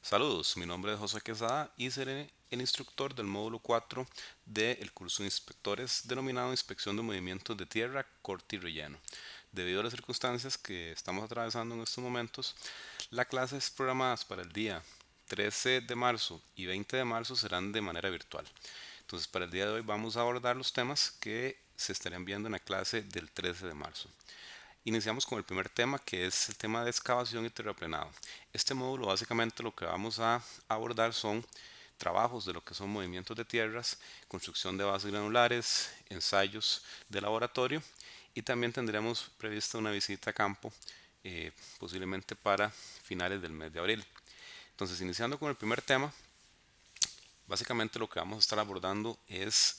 Saludos, mi nombre es José Quesada y seré el instructor del módulo 4 del curso de inspectores denominado Inspección de Movimientos de Tierra, Corte y Relleno. Debido a las circunstancias que estamos atravesando en estos momentos, la clase es programada para el día 13 de marzo y 20 de marzo serán de manera virtual. Entonces, para el día de hoy vamos a abordar los temas que se estarían viendo en la clase del 13 de marzo. Iniciamos con el primer tema, que es el tema de excavación y terraplenado. Este módulo básicamente lo que vamos a abordar son trabajos de lo que son movimientos de tierras, construcción de bases granulares, ensayos de laboratorio y también tendremos prevista una visita a campo posiblemente para finales del mes de abril. Entonces, iniciando con el primer tema, básicamente lo que vamos a estar abordando es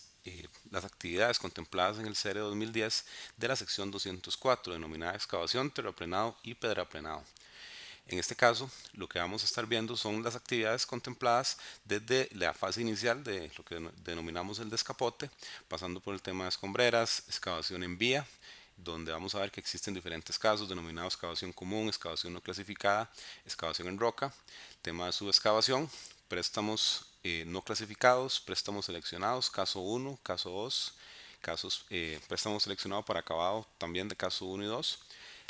las actividades contempladas en el CR 2010 de la sección 204, denominada excavación, terraplenado y pedraplenado. En este caso, lo que vamos a estar viendo son las actividades contempladas desde la fase inicial de lo que denominamos el descapote, pasando por el tema de escombreras, excavación en vía, donde vamos a ver que existen diferentes casos denominados excavación común, excavación no clasificada, excavación en roca, tema de subexcavación, préstamos no clasificados, préstamos seleccionados, caso 1, caso 2, préstamos seleccionados para acabado también de caso 1 y 2,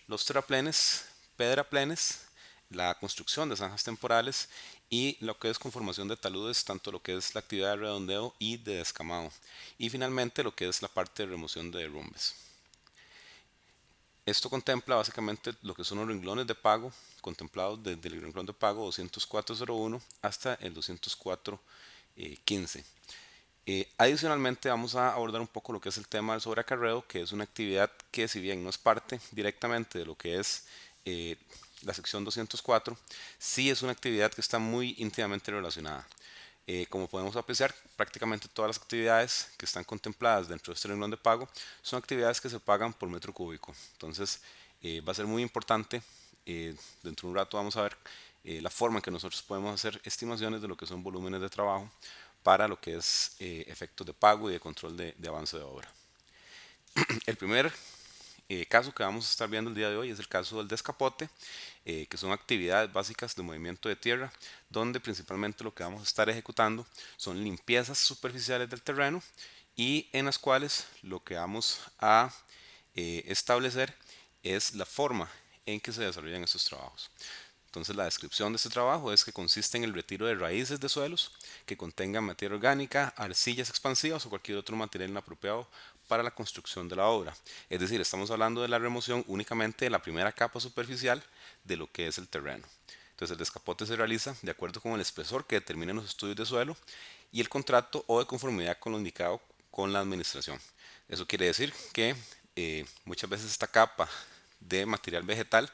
los terraplenes, pedraplenes, la construcción de zanjas temporales y lo que es conformación de taludes, tanto lo que es la actividad de redondeo y de descamado. Y finalmente lo que es la parte de remoción de derrumbes. Esto contempla básicamente lo que son los renglones de pago contemplados desde el renglón de pago 204.01 hasta el 204.15. Adicionalmente vamos a abordar un poco lo que es el tema del sobreacarreo, que es una actividad que si bien no es parte directamente de lo que es eh, la sección 204, sí es una actividad que está muy íntimamente relacionada. Como podemos apreciar, prácticamente todas las actividades que están contempladas dentro de este renglón de pago son actividades que se pagan por metro cúbico. Entonces, va a ser muy importante. Dentro de un rato vamos a ver la forma en que nosotros podemos hacer estimaciones de lo que son volúmenes de trabajo para lo que es efectos de pago y de control de avance de obra. El primer caso que vamos a estar viendo el día de hoy es el caso del descapote, que son actividades básicas de movimiento de tierra, donde principalmente lo que vamos a estar ejecutando son limpiezas superficiales del terreno y en las cuales lo que vamos a establecer es la forma en que se desarrollan estos trabajos. Entonces la descripción de este trabajo es que consiste en el retiro de raíces de suelos que contengan materia orgánica, arcillas expansivas o cualquier otro material inapropiado para la construcción de la obra. Es decir, estamos hablando de la remoción únicamente de la primera capa superficial de lo que es el terreno. Entonces el descapote se realiza de acuerdo con el espesor que determinan los estudios de suelo y el contrato o de conformidad con lo indicado con la administración. Eso quiere decir que muchas veces esta capa de material vegetal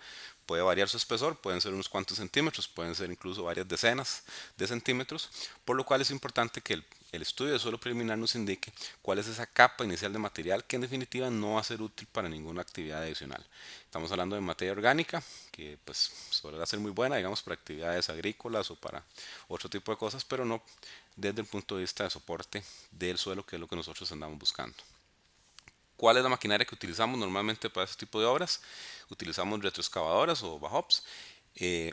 puede variar su espesor, pueden ser unos cuantos centímetros, pueden ser incluso varias decenas de centímetros, por lo cual es importante que el estudio de suelo preliminar nos indique cuál es esa capa inicial de material que en definitiva no va a ser útil para ninguna actividad adicional. Estamos hablando de materia orgánica que pues suele ser muy buena, digamos, para actividades agrícolas o para otro tipo de cosas, pero no desde el punto de vista de soporte del suelo, que es lo que nosotros andamos buscando. ¿Cuál es la maquinaria que utilizamos normalmente para este tipo de obras? Utilizamos retroexcavadoras o bajops,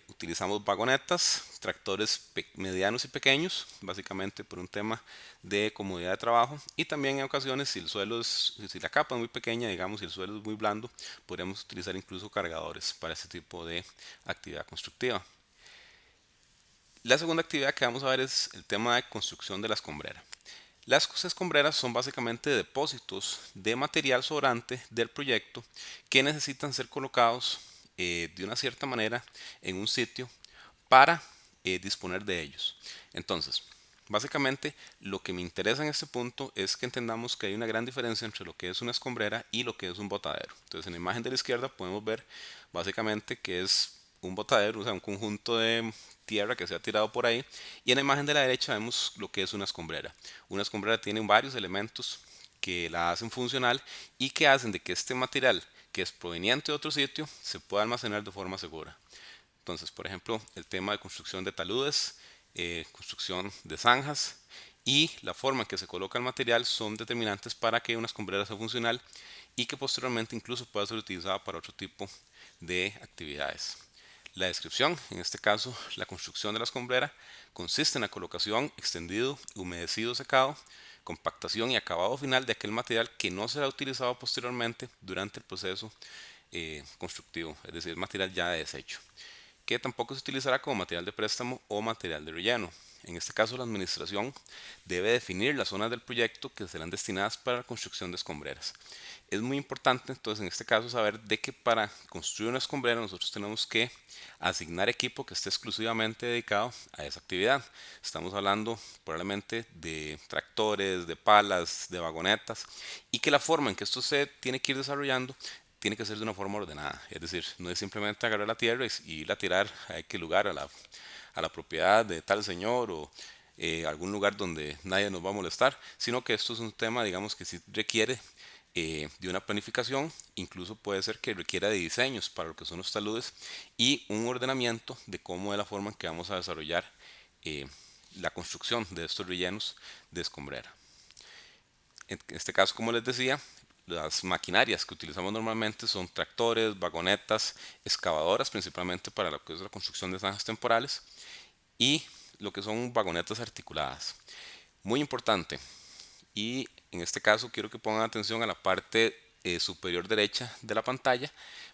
utilizamos vagonetas, tractores medianos y pequeños, básicamente por un tema de comodidad de trabajo y también en ocasiones si la capa es muy pequeña, digamos, si el suelo es muy blando, podríamos utilizar incluso cargadores para este tipo de actividad constructiva. La segunda actividad que vamos a ver es el tema de construcción de la escombrera. Las escombreras son básicamente depósitos de material sobrante del proyecto que necesitan ser colocados de una cierta manera en un sitio para disponer de ellos. Entonces, básicamente lo que me interesa en este punto es que entendamos que hay una gran diferencia entre lo que es una escombrera y lo que es un botadero. Entonces, en la imagen de la izquierda podemos ver básicamente que es un botadero, o sea, un conjunto de tierra que se ha tirado por ahí. Y en la imagen de la derecha vemos lo que es una escombrera. Una escombrera tiene varios elementos que la hacen funcional y que hacen de que este material que es proveniente de otro sitio se pueda almacenar de forma segura. Entonces, por ejemplo, el tema de construcción de taludes, construcción de zanjas y la forma en que se coloca el material son determinantes para que una escombrera sea funcional y que posteriormente incluso pueda ser utilizada para otro tipo de actividades. La descripción, en este caso la construcción de la escombrera, consiste en la colocación, extendido, humedecido, secado, compactación y acabado final de aquel material que no será utilizado posteriormente durante el proceso constructivo, es decir, material ya desecho, que tampoco se utilizará como material de préstamo o material de relleno. En este caso, la administración debe definir las zonas del proyecto que serán destinadas para la construcción de escombreras. Es muy importante entonces en este caso saber de que para construir una escombrera nosotros tenemos que asignar equipo que esté exclusivamente dedicado a esa actividad. Estamos hablando probablemente de tractores, de palas, de vagonetas, y que la forma en que esto se tiene que ir desarrollando tiene que ser de una forma ordenada. Es decir, no es simplemente agarrar la tierra y ir a tirar a qué lugar, a la propiedad de tal señor o algún lugar donde nadie nos va a molestar, sino que esto es un tema, digamos, que sí requiere de una planificación, incluso puede ser que requiera de diseños para lo que son los taludes y un ordenamiento de cómo es la forma en que vamos a desarrollar eh, la construcción de estos rellenos de escombrera. En este caso, como les decía, las maquinarias que utilizamos normalmente son tractores, vagonetas, excavadoras, principalmente para lo que es la construcción de zanjas temporales, y lo que son vagonetas articuladas. Muy importante, y en este caso quiero que pongan atención a la parte superior derecha de la pantalla.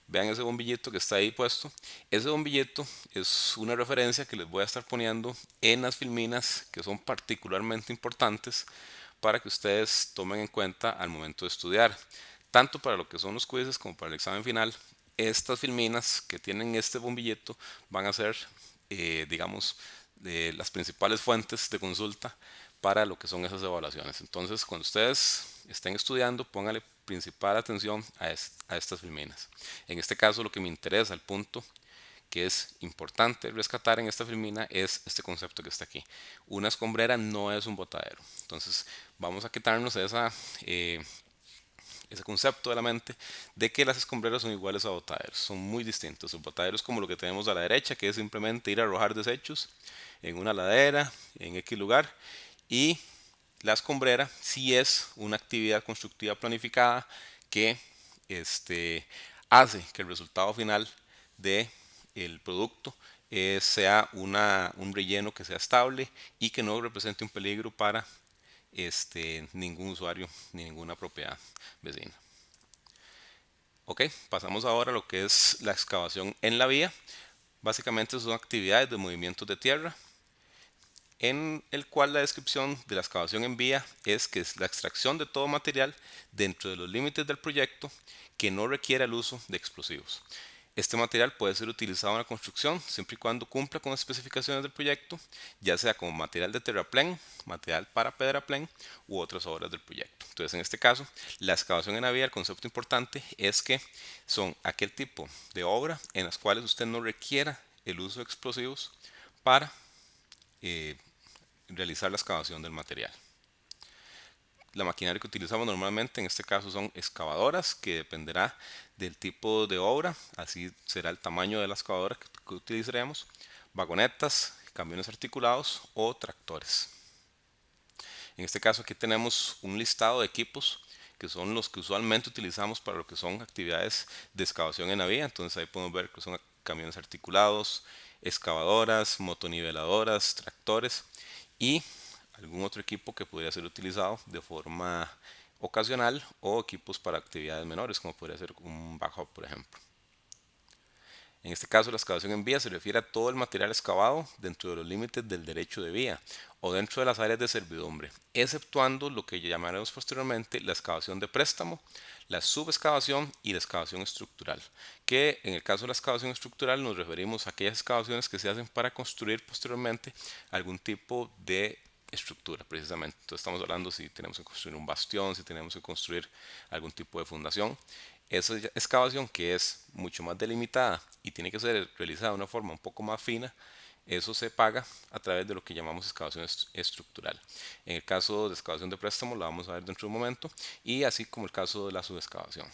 Vean ese bombillito que está ahí puesto. Ese bombillito es una referencia que les voy a estar poniendo en las filminas que son particularmente importantes para que ustedes tomen en cuenta al momento de estudiar, tanto para lo que son los quizzes como para el examen final. Estas filminas que tienen este bombillito van a ser, digamos, las principales fuentes de consulta para lo que son esas evaluaciones. Entonces, cuando ustedes estén estudiando, pónganle principal atención a estas filminas. En este caso, lo que me interesa, el punto que es importante rescatar en esta filmina es este concepto que está aquí. Una escombrera no es un botadero. Entonces, vamos a quitarnos ese concepto de la mente de que las escombreras son iguales a botaderos. Son muy distintos. Los botaderos como lo que tenemos a la derecha, que es simplemente ir a arrojar desechos en una ladera, en X lugar. Y la escombrera sí es una actividad constructiva planificada que hace que el resultado final de el producto sea un relleno que sea estable y que no represente un peligro para ningún usuario ni ninguna propiedad vecina. Ok, pasamos ahora a lo que es la excavación en la vía. Básicamente son actividades de movimientos de tierra en el cual la descripción de la excavación en vía es que es la extracción de todo material dentro de los límites del proyecto que no requiera el uso de explosivos. Este material puede ser utilizado en la construcción siempre y cuando cumpla con las especificaciones del proyecto, ya sea como material de terraplén, material para pedraplén u otras obras del proyecto. Entonces, en este caso, la excavación en la vía, el concepto importante es que son aquel tipo de obra en las cuales usted no requiera el uso de explosivos para eh, realizar la excavación del material. La maquinaria que utilizamos normalmente en este caso son excavadoras, que dependerá del tipo de obra, así será el tamaño de la excavadora que utilizaremos, vagonetas, camiones articulados o tractores. En este caso aquí tenemos un listado de equipos que son los que usualmente utilizamos para lo que son actividades de excavación en la vía. Entonces ahí podemos ver que son camiones articulados, excavadoras, motoniveladoras, tractores y algún otro equipo que podría ser utilizado de forma ocasional o equipos para actividades menores, como podría ser un backhoe, por ejemplo. En este caso, la excavación en vía se refiere a todo el material excavado dentro de los límites del derecho de vía o dentro de las áreas de servidumbre, exceptuando lo que llamaremos posteriormente la excavación de préstamo, la subexcavación y la excavación estructural, que en el caso de la excavación estructural nos referimos a aquellas excavaciones que se hacen para construir posteriormente algún tipo de estructura precisamente. Entonces estamos hablando si tenemos que construir un bastión, si tenemos que construir algún tipo de fundación. Esa excavación que es mucho más delimitada y tiene que ser realizada de una forma un poco más fina, eso se paga a través de lo que llamamos excavación estructural. En el caso de excavación de préstamo lo vamos a ver dentro de un momento y así como el caso de la subexcavación.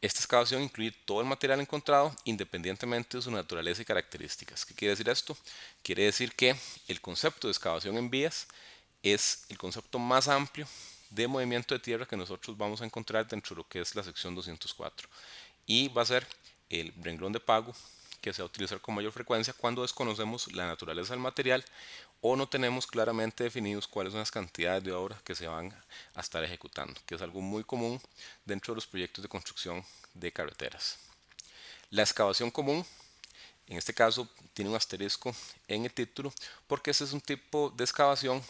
Esta excavación incluye todo el material encontrado independientemente de su naturaleza y características. ¿Qué quiere decir esto? Quiere decir que el concepto de excavación en vías es el concepto más amplio de movimiento de tierra que nosotros vamos a encontrar dentro de lo que es la sección 204 y va a ser el renglón de pago que se va a utilizar con mayor frecuencia cuando desconocemos la naturaleza del material o no tenemos claramente definidos cuáles son las cantidades de obra que se van a estar ejecutando, que es algo muy común dentro de los proyectos de construcción de carreteras. La excavación común, en este caso, tiene un asterisco en el título porque este es un tipo de excavación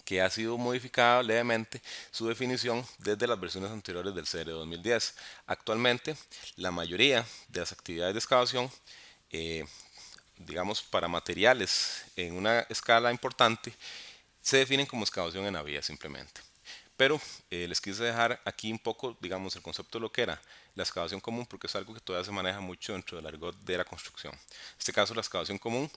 que ha sido modificada levemente su definición desde las versiones anteriores del CR 2010. Actualmente, la mayoría de las actividades de excavación, eh, digamos para materiales en una escala importante, se definen como excavación en la vía simplemente. Pero les quise dejar aquí un poco, digamos, el concepto de lo que era la excavación común, porque es algo que todavía se maneja mucho dentro del argot de la construcción. En este caso, la excavación común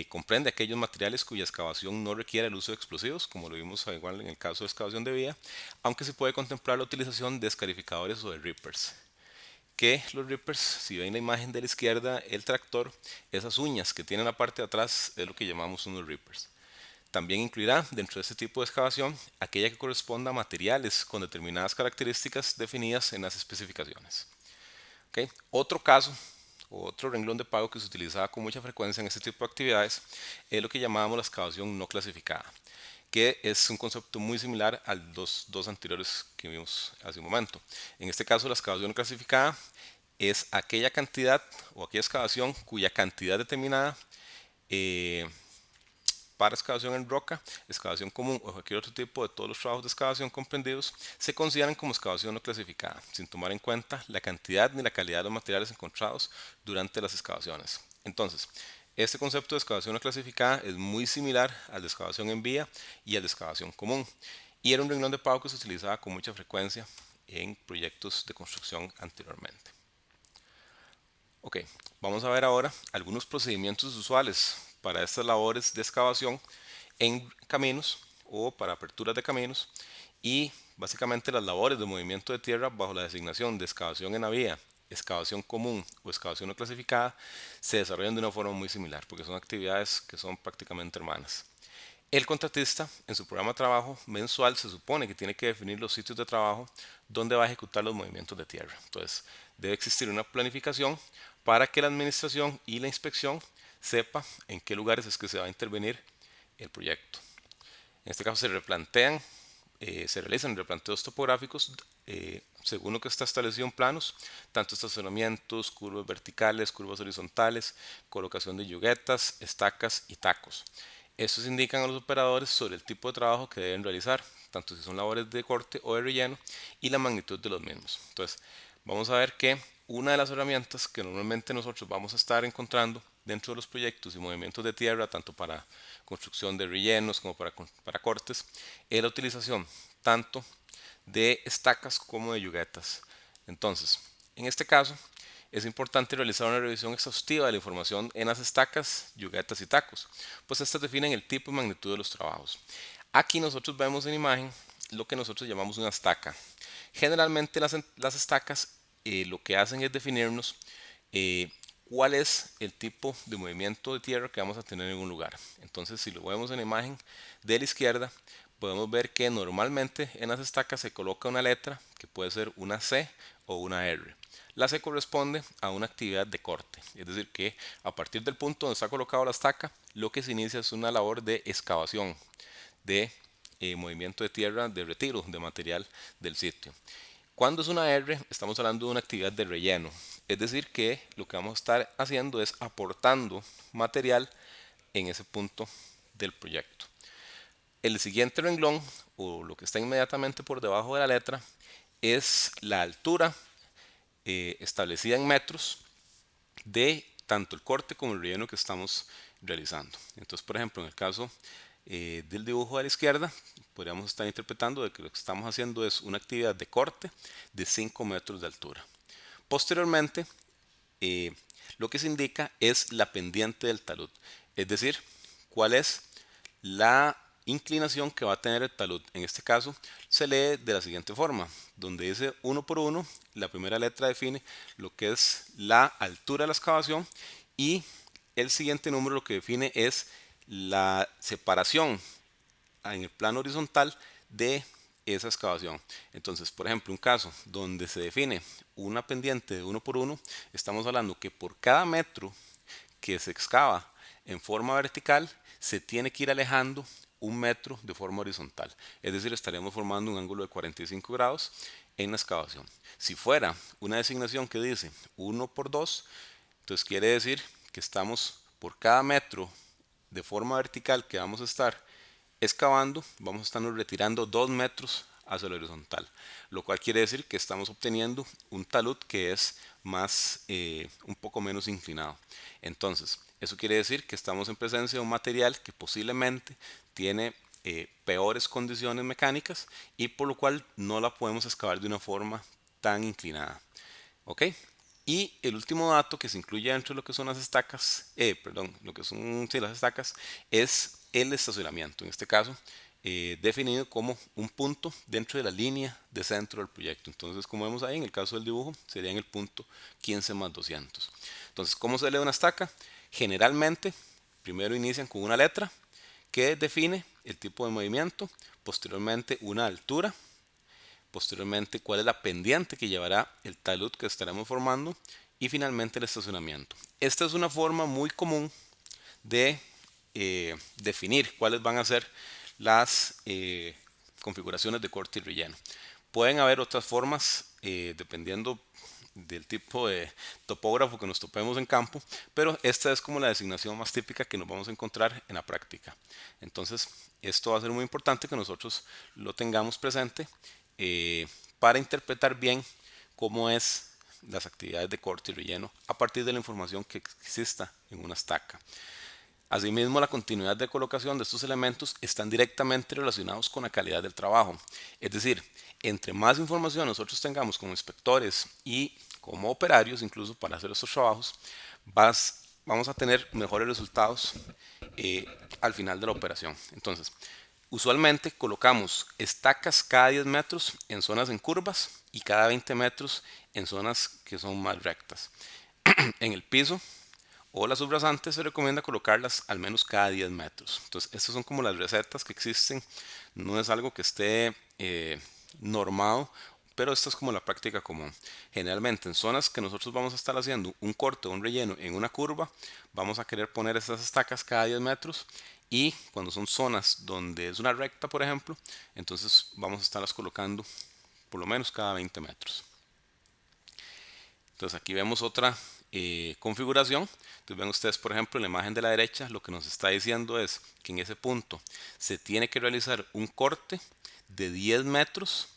comprende aquellos materiales cuya excavación no requiere el uso de explosivos, como lo vimos igual en el caso de excavación de vía, aunque se puede contemplar la utilización de escarificadores o de rippers. Que los rippers, si ven la imagen de la izquierda, el tractor, esas uñas que tiene en la parte de atrás es lo que llamamos unos rippers. También incluirá dentro de este tipo de excavación aquella que corresponda a materiales con determinadas características definidas en las especificaciones. ¿Okay? Otro caso, otro renglón de pago que se utilizaba con mucha frecuencia en este tipo de actividades es lo que llamábamos la excavación no clasificada, que es un concepto muy similar a los dos anteriores que vimos hace un momento. En este caso, la excavación no clasificada es aquella cantidad o aquella excavación cuya cantidad determinada para excavación en roca, excavación común o cualquier otro tipo de todos los trabajos de excavación comprendidos se consideran como excavación no clasificada, sin tomar en cuenta la cantidad ni la calidad de los materiales encontrados durante las excavaciones. Entonces, este concepto de excavación no clasificada es muy similar al de excavación en vía y al de excavación común, y era un renglón de pago que se utilizaba con mucha frecuencia en proyectos de construcción anteriormente. Ok, vamos a ver ahora algunos procedimientos usuales para estas labores de excavación en caminos o para aperturas de caminos y básicamente las labores de movimiento de tierra bajo la designación de excavación en la vía, excavación común o excavación no clasificada se desarrollan de una forma muy similar porque son actividades que son prácticamente hermanas. El contratista en su programa de trabajo mensual se supone que tiene que definir los sitios de trabajo donde va a ejecutar los movimientos de tierra. Entonces, debe existir una planificación para que la administración y la inspección sepa en qué lugares es que se va a intervenir el proyecto. En este caso se realizan replanteos topográficos según lo que está establecido en planos, tanto estacionamientos, curvas verticales, curvas horizontales, colocación de yuguetas, estacas y tacos. Estos indican a los operadores sobre el tipo de trabajo que deben realizar, tanto si son labores de corte o de relleno, y la magnitud de los mismos. Entonces, vamos a ver que una de las herramientas que normalmente nosotros vamos a estar encontrando dentro de los proyectos y movimientos de tierra, tanto para construcción de rellenos como para cortes, es la utilización tanto de estacas como de yuguetas. Entonces, en este caso, es importante realizar una revisión exhaustiva de la información en las estacas, yuguetas y tacos, pues estas definen el tipo y magnitud de los trabajos. Aquí nosotros vemos en imagen lo que nosotros llamamos una estaca. Generalmente las estacas lo que hacen es definirnos cuál es el tipo de movimiento de tierra que vamos a tener en un lugar. Entonces, si lo vemos en la imagen de la izquierda, podemos ver que normalmente en las estacas se coloca una letra que puede ser una C o una R. La C corresponde a una actividad de corte, es decir que a partir del punto donde está colocada la estaca, lo que se inicia es una labor de excavación, de movimiento de tierra, de retiro de material del sitio. Cuando es una R, estamos hablando de una actividad de relleno, es decir que lo que vamos a estar haciendo es aportando material en ese punto del proyecto. El siguiente renglón, o lo que está inmediatamente por debajo de la letra, es la altura establecida en metros de tanto el corte como el relleno que estamos realizando. Entonces, por ejemplo, en el caso del dibujo de la izquierda, podríamos estar interpretando de que lo que estamos haciendo es una actividad de corte de 5 metros de altura. Posteriormente, lo que se indica es la pendiente del talud, es decir, cuál es la inclinación que va a tener el talud. En este caso se lee de la siguiente forma, donde dice 1 por 1, la primera letra define lo que es la altura de la excavación y el siguiente número lo que define es la separación en el plano horizontal de esa excavación. Entonces, por ejemplo, un caso donde se define una pendiente de 1 por 1, estamos hablando que por cada metro que se excava en forma vertical, se tiene que ir alejando 1 metro de forma horizontal. Es decir, estaremos formando un ángulo de 45 grados en la excavación. Si fuera una designación que dice 1 por 2, entonces quiere decir que estamos por cada metro de forma vertical que vamos a estar excavando, vamos a estarnos retirando 2 metros hacia el horizontal, lo cual quiere decir que estamos obteniendo un talud que es más, un poco menos inclinado. Entonces, eso quiere decir que estamos en presencia de un material que posiblemente tiene peores condiciones mecánicas y por lo cual no la podemos excavar de una forma tan inclinada. ¿Ok? Y el último dato que se incluye dentro de lo que son las estacas, perdón, lo que son sí, las estacas, es el estacionamiento. En este caso, definido como un punto dentro de la línea de centro del proyecto. Entonces, como vemos ahí en el caso del dibujo, sería en el punto 15 más 200. Entonces, ¿cómo se lee una estaca? Generalmente, primero inician con una letra que define el tipo de movimiento, posteriormente una altura, posteriormente cuál es la pendiente que llevará el talud que estaremos formando y finalmente el estacionamiento. Esta es una forma muy común de definir cuáles van a ser las configuraciones de corte y relleno. Pueden haber otras formas dependiendo del tipo de topógrafo que nos topemos en campo, pero esta es como la designación más típica que nos vamos a encontrar en la práctica. Entonces, esto va a ser muy importante que nosotros lo tengamos presente eh, para interpretar bien cómo es las actividades de corte y relleno a partir de la información que exista en una estaca. Asimismo, la continuidad de colocación de estos elementos están directamente relacionados con la calidad del trabajo. Es decir, entre más información nosotros tengamos como inspectores y como operarios, incluso para hacer estos trabajos, vamos a tener mejores resultados al final de la operación. Entonces, usualmente colocamos estacas cada 10 metros en zonas en curvas y cada 20 metros en zonas que son más rectas. En el piso o las subrasantes se recomienda colocarlas al menos cada 10 metros. Entonces, estas son como las recetas que existen. No es algo que esté normado, pero esto es como la práctica común. Generalmente en zonas que nosotros vamos a estar haciendo un corte o un relleno en una curva, vamos a querer poner estas estacas cada 10 metros. Y cuando son zonas donde es una recta, por ejemplo, entonces vamos a estarlas colocando por lo menos cada 20 metros. Entonces aquí vemos otra configuración. Entonces ven ustedes, por ejemplo, en la imagen de la derecha, lo que nos está diciendo es que en ese punto se tiene que realizar un corte de 10 metros,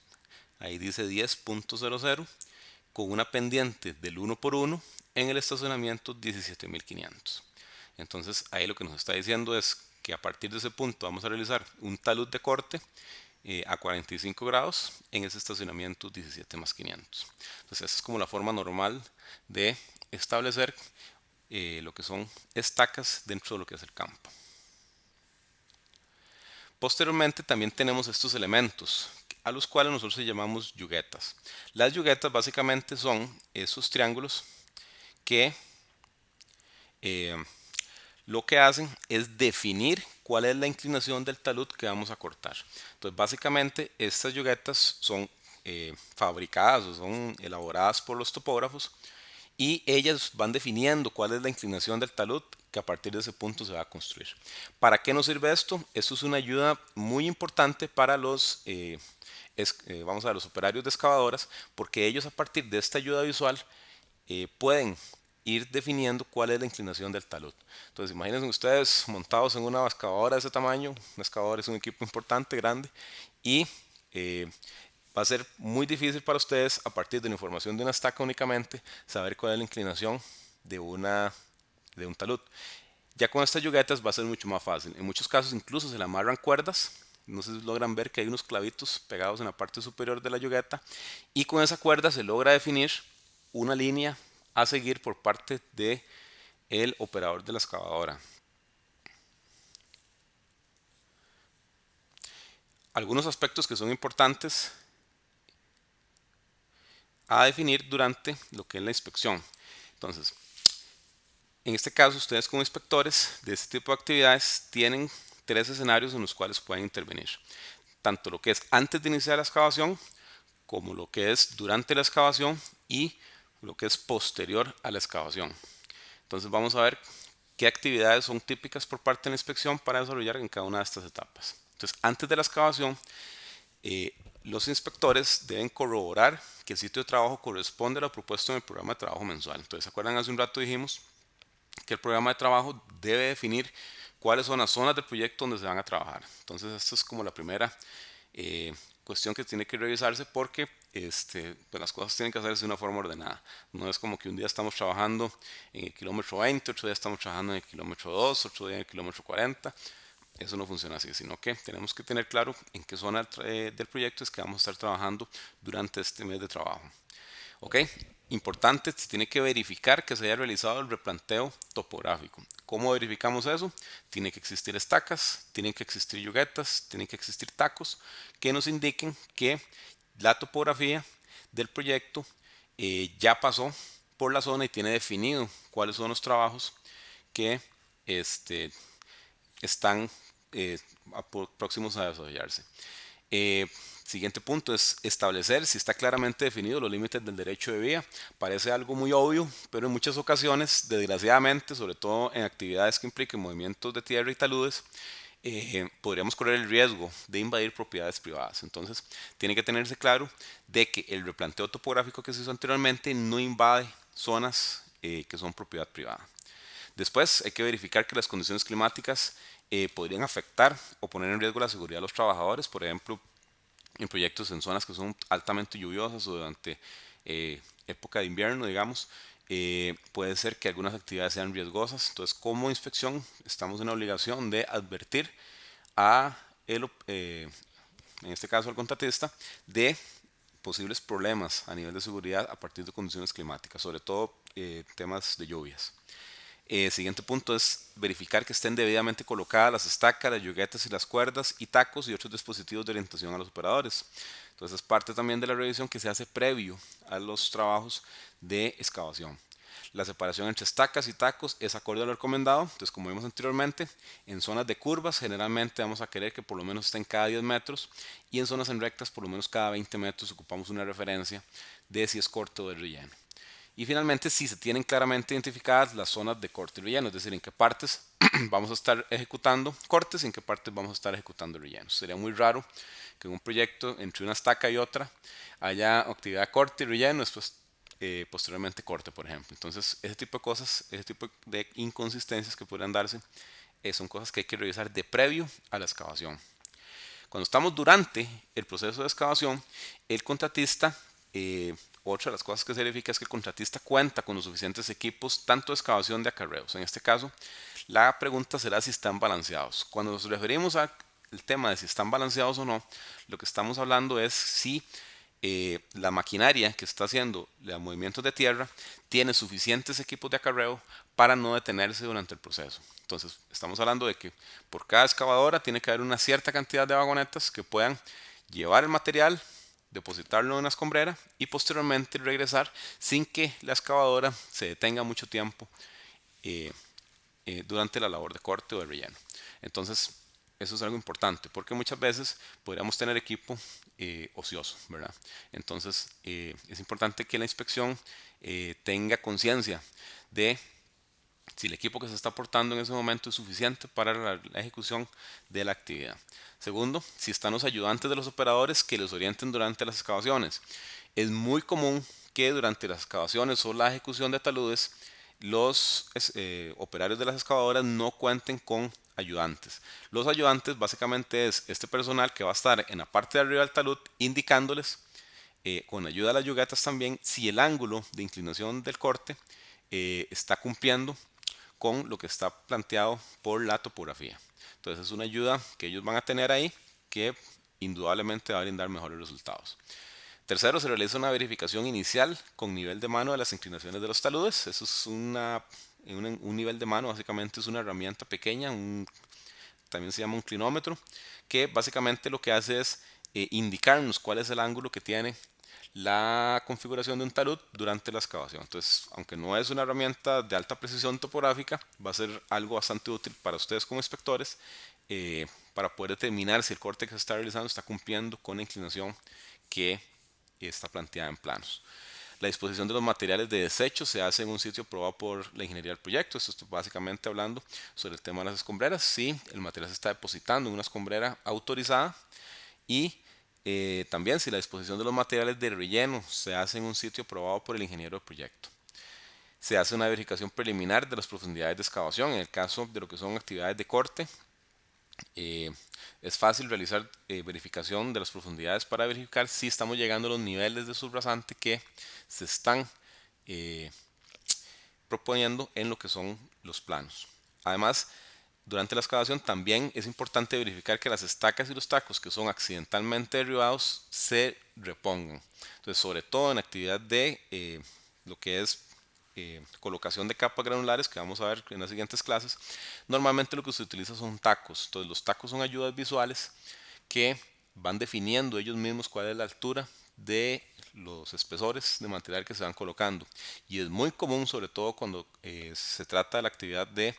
ahí dice 10.00, con una pendiente del 1 por 1 en el estacionamiento 17.500. Entonces ahí lo que nos está diciendo es que a partir de ese punto vamos a realizar un talud de corte a 45 grados en ese estacionamiento 17 más 500. Entonces esa es como la forma normal de establecer lo que son estacas dentro de lo que es el campo. Posteriormente también tenemos estos elementos a los cuales nosotros llamamos yuguetas. Las yuguetas básicamente son esos triángulos que lo que hacen es definir cuál es la inclinación del talud que vamos a cortar. Entonces básicamente estas yuguetas son fabricadas o son elaboradas por los topógrafos y ellas van definiendo cuál es la inclinación del talud que a partir de ese punto se va a construir. ¿Para qué nos sirve esto? Esto es una ayuda muy importante para los, vamos a ver, los operarios de excavadoras, porque ellos a partir de esta ayuda visual pueden ir definiendo cuál es la inclinación del talud. Entonces imagínense ustedes montados en una excavadora de ese tamaño. Una excavadora es un equipo importante, grande, y va a ser muy difícil para ustedes a partir de la información de una estaca únicamente saber cuál es la inclinación de un talud. Ya con estas yuguetas va a ser mucho más fácil. En muchos casos incluso se le amarran cuerdas. No sé si logran ver que hay unos clavitos pegados en la parte superior de la yugueta y con esa cuerda se logra definir una línea a seguir por parte de el operador de la excavadora. Algunos aspectos que son importantes a definir durante lo que es la inspección. Entonces, en este caso, ustedes como inspectores de este tipo de actividades tienen 3 escenarios en los cuales pueden intervenir. tanto lo que es antes de iniciar la excavación como lo que es durante la excavación y lo que es posterior a la excavación. Entonces vamos a ver qué actividades son típicas por parte de la inspección para desarrollar en cada una de estas etapas. Entonces, antes de la excavación, los inspectores deben corroborar que el sitio de trabajo corresponde a lo propuesto en el programa de trabajo mensual. Entonces, ¿se acuerdan? Hace un rato dijimos que el programa de trabajo debe definir cuáles son las zonas del proyecto donde se van a trabajar. Entonces, esto es como la primera cuestión que tiene que revisarse porque pues las cosas tienen que hacerse de una forma ordenada. No es como que un día estamos trabajando en el kilómetro 20, otro día estamos trabajando en el kilómetro 2, otro día en el kilómetro 40. Eso no funciona así, sino que tenemos que tener claro en qué zona del proyecto es que vamos a estar trabajando durante este mes de trabajo. ¿Ok? Importante, se tiene que verificar que se haya realizado el replanteo topográfico. ¿Cómo verificamos eso? Tiene que existir estacas, tienen que existir yuguetas, tienen que existir tacos que nos indiquen que la topografía del proyecto ya pasó por la zona y tiene definido cuáles son los trabajos que están próximos a desarrollarse. Eh, Siguiente punto es establecer si está claramente definido los límites del derecho de vía. Parece algo muy obvio, pero en muchas ocasiones, desgraciadamente, sobre todo en actividades que impliquen movimientos de tierra y taludes, podríamos correr el riesgo de invadir propiedades privadas. Entonces, tiene que tenerse claro de que el replanteo topográfico que se hizo anteriormente no invade zonas que son propiedad privada. Después, hay que verificar que las condiciones climáticas podrían afectar o poner en riesgo la seguridad de los trabajadores, por ejemplo, en proyectos en zonas que son altamente lluviosas o durante época de invierno, digamos, puede ser que algunas actividades sean riesgosas. Entonces, como inspección, estamos en la obligación de advertir a en este caso al contratista, de posibles problemas a nivel de seguridad a partir de condiciones climáticas, sobre todo temas de lluvias. Siguiente punto es verificar que estén debidamente colocadas las estacas, las yuguetas y las cuerdas y tacos y otros dispositivos de orientación a los operadores. Entonces es parte también de la revisión que se hace previo a los trabajos de excavación. La separación entre estacas y tacos es acorde a lo recomendado. Entonces, como vimos anteriormente, en zonas de curvas generalmente vamos a querer que por lo menos estén cada 10 metros y en zonas en rectas por lo menos cada 20 metros ocupamos una referencia de si es corto o de relleno. Y finalmente, si se tienen claramente identificadas las zonas de corte y relleno, es decir, en qué partes vamos a estar ejecutando cortes y en qué partes vamos a estar ejecutando rellenos. Sería muy raro que en un proyecto entre una estaca y otra haya actividad de corte y relleno, después posteriormente corte, por ejemplo. Entonces, ese tipo de cosas, ese tipo de inconsistencias que podrían darse, son cosas que hay que revisar de previo a la excavación. Cuando estamos durante el proceso de excavación, el contratista, otra de las cosas que se verifica es que el contratista cuenta con los suficientes equipos, tanto de excavación de acarreos. En este caso, la pregunta será si están balanceados. Cuando nos referimos al tema de si están balanceados o no, lo que estamos hablando es si la maquinaria que está haciendo los movimientos de tierra tiene suficientes equipos de acarreo para no detenerse durante el proceso. Entonces, estamos hablando de que por cada excavadora tiene que haber una cierta cantidad de vagonetas que puedan llevar el material, depositarlo en una escombrera y posteriormente regresar sin que la excavadora se detenga mucho tiempo eh, durante la labor de corte o de relleno. Entonces, eso es algo importante porque muchas veces podríamos tener equipo ocioso, ¿verdad? Entonces, es importante que la inspección tenga conciencia de si el equipo que se está aportando en ese momento es suficiente para la ejecución de la actividad. Segundo, si están los ayudantes de los operadores que los orienten durante las excavaciones. Es muy común que durante las excavaciones o la ejecución de taludes los operarios de las excavadoras no cuenten con ayudantes. Los ayudantes básicamente es este personal que va a estar en la parte de arriba del talud indicándoles con ayuda de las yugatas también si el ángulo de inclinación del corte está cumpliendo con lo que está planteado por la topografía. Entonces es una ayuda que ellos van a tener ahí que indudablemente va a brindar mejores resultados. Tercero, se realiza una verificación inicial con nivel de mano de las inclinaciones de los taludes. Eso es un nivel de mano, básicamente es una herramienta pequeña, también se llama un clinómetro, que básicamente lo que hace es indicarnos cuál es el ángulo que tiene la configuración de un talud durante la excavación. Entonces, aunque no es una herramienta de alta precisión topográfica, va a ser algo bastante útil para ustedes como inspectores para poder determinar si el corte que se está realizando está cumpliendo con la inclinación que está planteada en planos. La disposición de los materiales de desecho se hace en un sitio aprobado por la ingeniería del proyecto. Esto es básicamente hablando sobre el tema de las escombreras. Si el material se está depositando en una escombrera autorizada y también si la disposición de los materiales de relleno se hace en un sitio aprobado por el ingeniero del proyecto. Se hace una verificación preliminar de las profundidades de excavación. En el caso de lo que son actividades de corte, eh, es fácil realizar verificación de las profundidades para verificar si estamos llegando a los niveles de subrasante que se están eh, proponiendo en lo que son los planos. Además, durante la excavación también es importante verificar que las estacas y los tacos que son accidentalmente derribados se repongan. Entonces, sobre todo en actividad de lo que es colocación de capas granulares, que vamos a ver en las siguientes clases, normalmente lo que se utiliza son tacos. Entonces, los tacos son ayudas visuales que van definiendo ellos mismos cuál es la altura de los espesores de material que se van colocando. Y es muy común, sobre todo cuando se trata de la actividad de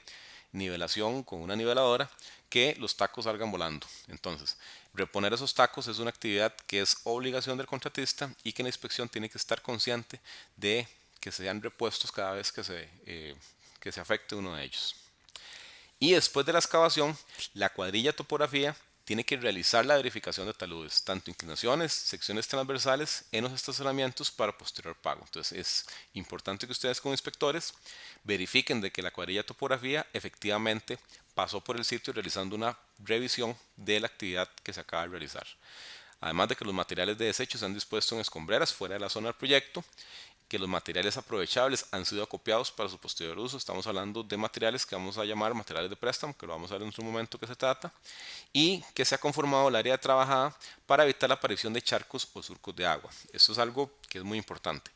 nivelación con una niveladora, que los tacos salgan volando. Entonces, reponer esos tacos es una actividad que es obligación del contratista y que la inspección tiene que estar consciente de que sean repuestos cada vez que se afecte uno de ellos. Y después de la excavación, la cuadrilla topografía tiene que realizar la verificación de taludes, tanto inclinaciones, secciones transversales en los estacionamientos para posterior pago. Entonces es importante que ustedes como inspectores verifiquen de que la cuadrilla topografía efectivamente pasó por el sitio realizando una revisión de la actividad que se acaba de realizar. Además de que los materiales de desecho se han dispuesto en escombreras fuera de la zona del proyecto, que los materiales aprovechables han sido acopiados para su posterior uso. Estamos hablando de materiales que vamos a llamar materiales de préstamo, que lo vamos a ver en otro momento que se trata, y que se ha conformado el área trabajada para evitar la aparición de charcos o surcos de agua. Esto es algo que es muy importante.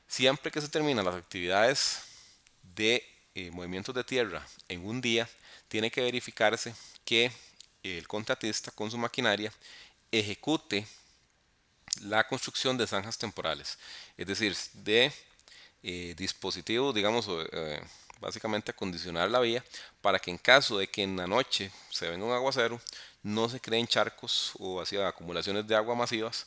Siempre que se terminan las actividades de movimientos de tierra en un día, tiene que verificarse que el contratista con su maquinaria ejecute la construcción de zanjas temporales, es decir, de dispositivos, digamos, básicamente acondicionar la vía para que en caso de que en la noche se venga un aguacero, no se creen charcos o así acumulaciones de agua masivas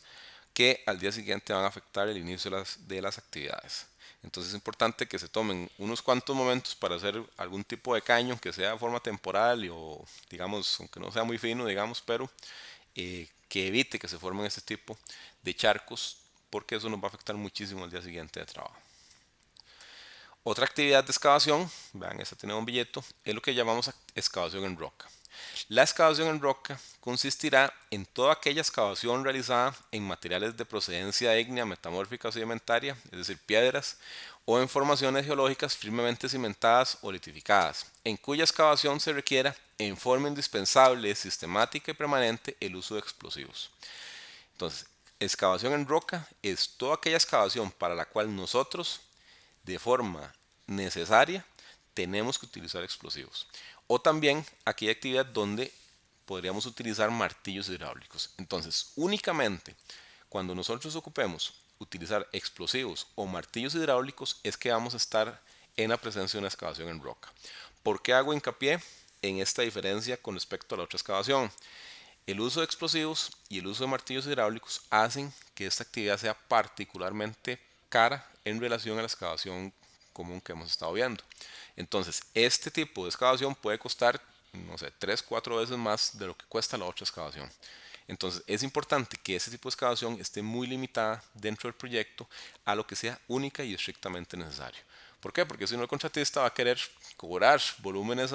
que al día siguiente van a afectar el inicio de las actividades. Entonces es importante que se tomen unos cuantos momentos para hacer algún tipo de caño que sea de forma temporal o digamos, aunque no sea muy fino, digamos, pero que evite que se formen este tipo de charcos porque eso nos va a afectar muchísimo el día siguiente de trabajo. Otra actividad de excavación, vean, esta tiene un billete, es lo que llamamos excavación en roca. La excavación en roca consistirá en toda aquella excavación realizada en materiales de procedencia ígnea, metamórfica o sedimentaria, es decir, piedras, o en formaciones geológicas firmemente cimentadas o litificadas, en cuya excavación se requiera en forma indispensable, sistemática y permanente el uso de explosivos. Entonces, excavación en roca es toda aquella excavación para la cual nosotros, de forma necesaria, tenemos que utilizar explosivos. O también aquella actividad donde podríamos utilizar martillos hidráulicos. Entonces, únicamente cuando nosotros ocupemos utilizar explosivos o martillos hidráulicos es que vamos a estar en la presencia de una excavación en roca. ¿Por qué hago hincapié en esta diferencia con respecto a la otra excavación? El uso de explosivos y el uso de martillos hidráulicos hacen que esta actividad sea particularmente cara en relación a la excavación común que hemos estado viendo. Entonces, este tipo de excavación puede costar, no sé, 3, 4 veces más de lo que cuesta la otra excavación. Entonces, es importante que este tipo de excavación esté muy limitada dentro del proyecto a lo que sea única y estrictamente necesario. ¿Por qué? Porque si no, el contratista va a querer cobrar volúmenes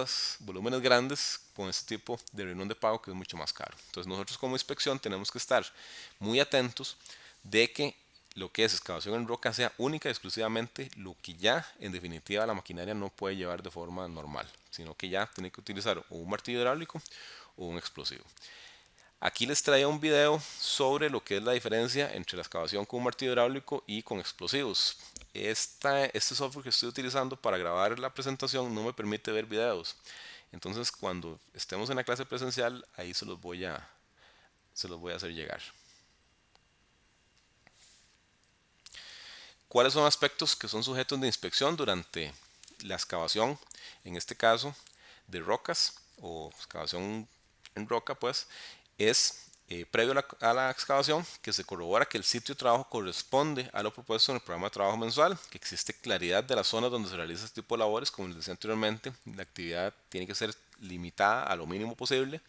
grandes con este tipo de reunión de pago que es mucho más caro. Entonces nosotros como inspección tenemos que estar muy atentos de que lo que es excavación en roca sea única y exclusivamente lo que ya en definitiva la maquinaria no puede llevar de forma normal, sino que ya tiene que utilizar o un martillo hidráulico o un explosivo. Aquí les traía un video sobre lo que es la diferencia entre la excavación con un martillo hidráulico y con explosivos. Este software que estoy utilizando para grabar la presentación no me permite ver videos. Entonces cuando estemos en la clase presencial, ahí se los voy a hacer llegar. ¿Cuáles son aspectos que son sujetos de inspección durante la excavación? En este caso, de rocas o excavación en roca, pues, es previo a la excavación que se corrobora que el sitio de trabajo corresponde a lo propuesto en el programa de trabajo mensual, que existe claridad de las zonas donde se realiza este tipo de labores, como les decía anteriormente, la actividad tiene que ser limitada a lo mínimo posible,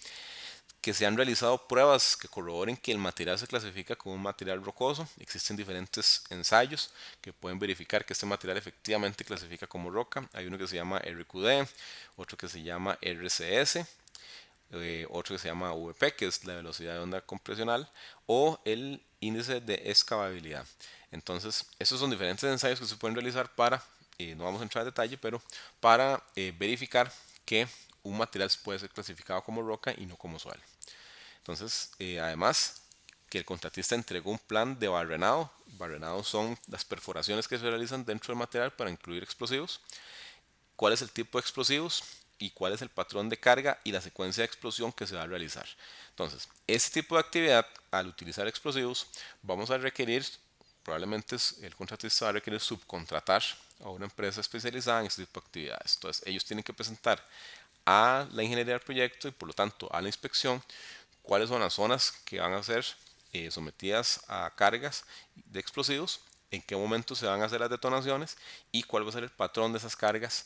que se han realizado pruebas que corroboren que el material se clasifica como un material rocoso. Existen diferentes ensayos que pueden verificar que este material efectivamente clasifica como roca. Hay uno que se llama RQD, otro que se llama RCS, otro que se llama VP, que es la velocidad de onda compresional, o el índice de excavabilidad. Entonces, estos son diferentes ensayos que se pueden realizar para, no vamos a entrar en detalle, pero para verificar que un material puede ser clasificado como roca y no como suelo. Entonces, además, que el contratista entregó un plan de barrenado. Barrenado son las perforaciones que se realizan dentro del material para incluir explosivos. ¿Cuál es el tipo de explosivos? Y cuál es el patrón de carga y la secuencia de explosión que se va a realizar. Entonces, este tipo de actividad, al utilizar explosivos, vamos a requerir, probablemente el contratista va a requerir subcontratar a una empresa especializada en este tipo de actividades. Entonces, ellos tienen que presentar a la ingeniería del proyecto y por lo tanto a la inspección cuáles son las zonas que van a ser sometidas a cargas de explosivos, en qué momento se van a hacer las detonaciones y cuál va a ser el patrón de esas cargas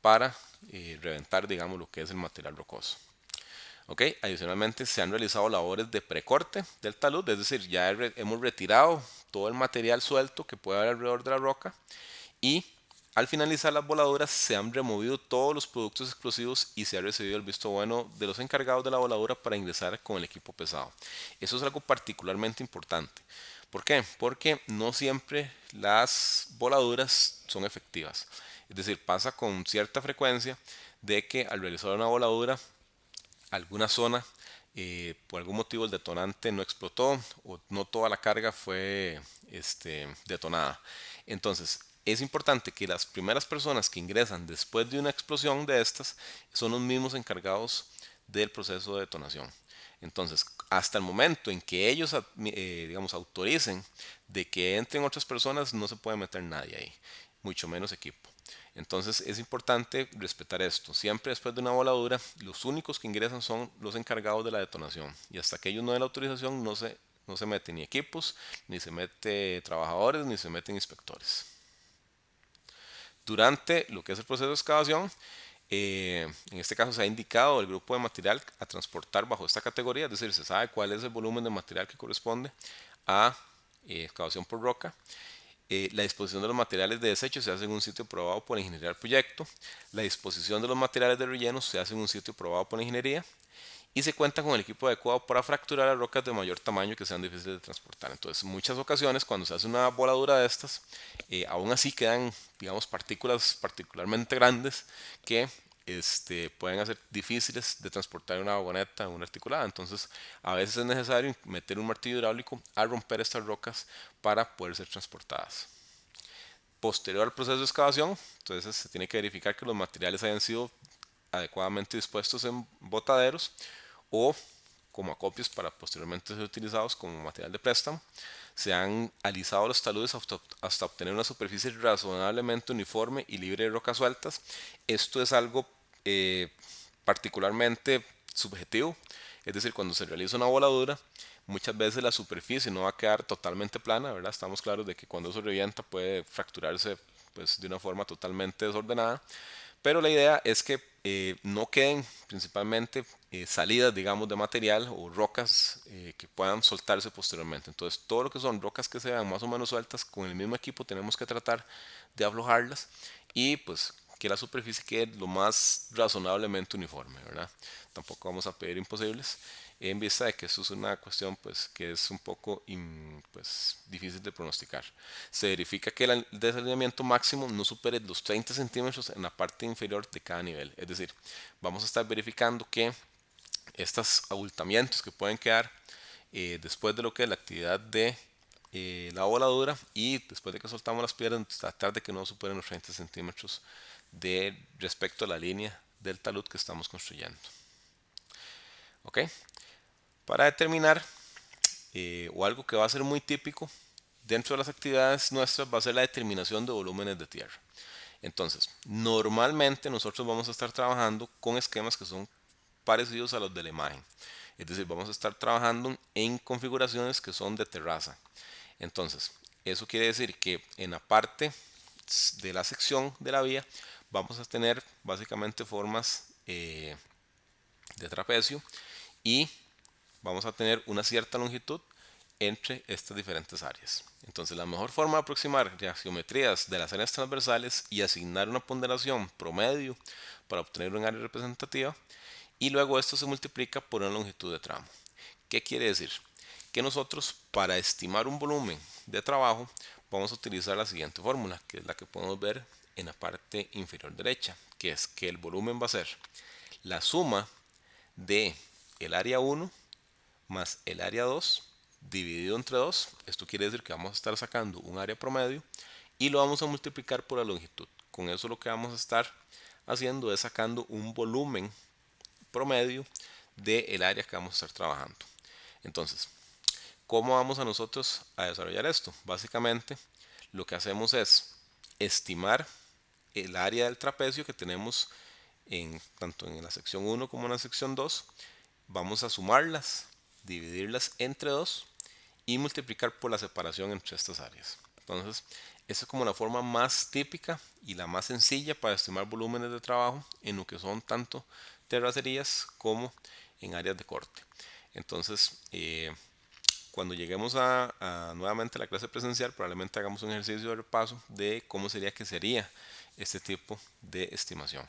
para reventar, digamos, lo que es el material rocoso. Ok, adicionalmente se han realizado labores de precorte del talud, es decir, ya hemos retirado todo el material suelto que puede haber alrededor de la roca y al finalizar las voladuras se han removido todos los productos explosivos y se ha recibido el visto bueno de los encargados de la voladura para ingresar con el equipo pesado. Eso es algo particularmente importante. ¿Por qué? Porque no siempre las voladuras son efectivas. Es decir, pasa con cierta frecuencia de que al realizar una voladura alguna zona por algún motivo el detonante no explotó o no toda la carga fue detonada. Entonces, es importante que las primeras personas que ingresan después de una explosión de estas son los mismos encargados del proceso de detonación. Entonces, hasta el momento en que ellos, digamos, autoricen de que entren otras personas, no se puede meter nadie ahí, mucho menos equipo. Entonces es importante respetar esto. Siempre después de una voladura, los únicos que ingresan son los encargados de la detonación. Y hasta que ellos no den la autorización, no se meten ni equipos, ni se mete trabajadores, ni se meten inspectores. Durante lo que es el proceso de excavación, en este caso se ha indicado el grupo de material a transportar bajo esta categoría, es decir, se sabe cuál es el volumen de material que corresponde a excavación por roca. La disposición de los materiales de desecho se hace en un sitio aprobado por la ingeniería del proyecto. La disposición de los materiales de relleno se hace en un sitio aprobado por la ingeniería. Y se cuenta con el equipo adecuado para fracturar las rocas de mayor tamaño que sean difíciles de transportar. Entonces, en muchas ocasiones, cuando se hace una voladura de estas, aún así quedan, digamos, partículas particularmente grandes que pueden hacer difíciles de transportar en una vagoneta o una articulada. Entonces, a veces es necesario meter un martillo hidráulico a romper estas rocas para poder ser transportadas. Posterior al proceso de excavación, entonces se tiene que verificar que los materiales hayan sido adecuadamente dispuestos en botaderos o como acopios para posteriormente ser utilizados como material de préstamo. Se han alisado los taludes hasta obtener una superficie razonablemente uniforme y libre de rocas sueltas. Esto es algo particularmente subjetivo, es decir, cuando se realiza una voladura, muchas veces la superficie no va a quedar totalmente plana, ¿verdad? Estamos claros de que cuando eso revienta puede fracturarse pues, de una forma totalmente desordenada, pero la idea es que no queden principalmente salidas, digamos, de material o rocas que puedan soltarse posteriormente. Entonces, todo lo que son rocas que se vean más o menos sueltas, con el mismo equipo tenemos que tratar de aflojarlas y pues que la superficie quede lo más razonablemente uniforme, ¿verdad? Tampoco vamos a pedir imposibles en vista de que eso es una cuestión pues que es un poco pues, difícil de pronosticar. Se verifica que el desalineamiento máximo no supere los 30 centímetros en la parte inferior de cada nivel, es decir, vamos a estar verificando que estos abultamientos que pueden quedar después de lo que es la actividad de la voladura y después de que soltamos las piedras, tratar de que no superen los 30 centímetros de respecto a la línea del talud que estamos construyendo. ¿Ok? Para determinar, o algo que va a ser muy típico dentro de las actividades nuestras va a ser la determinación de volúmenes de tierra. Entonces, normalmente nosotros vamos a estar trabajando con esquemas que son parecidos a los de la imagen. Es decir, vamos a estar trabajando en configuraciones que son de terraza. Entonces, eso quiere decir que en la parte de la sección de la vía vamos a tener básicamente formas de trapecio y vamos a tener una cierta longitud entre estas diferentes áreas. Entonces, la mejor forma de aproximar las geometrías de las áreas transversales y asignar una ponderación promedio para obtener un área representativa, y luego esto se multiplica por una longitud de tramo. ¿Qué quiere decir? Que nosotros, para estimar un volumen de trabajo, vamos a utilizar la siguiente fórmula, que es la que podemos ver en la parte inferior derecha, que es que el volumen va a ser la suma de el área 1 más el área 2 dividido entre 2. Esto quiere decir que vamos a estar sacando un área promedio y lo vamos a multiplicar por la longitud. Con eso lo que vamos a estar haciendo es sacando un volumen promedio del área que vamos a estar trabajando. Entonces, ¿cómo vamos a nosotros a desarrollar esto? Básicamente, lo que hacemos es estimar el área del trapecio que tenemos tanto en la sección 1 como en la sección 2. Vamos a sumarlas, dividirlas entre 2 y multiplicar por la separación entre estas áreas. Entonces, esa es como la forma más típica y la más sencilla para estimar volúmenes de trabajo en lo que son tanto terracerías como en áreas de corte. Entonces, cuando lleguemos nuevamente a la clase presencial, probablemente hagamos un ejercicio de repaso de cómo sería este tipo de estimación.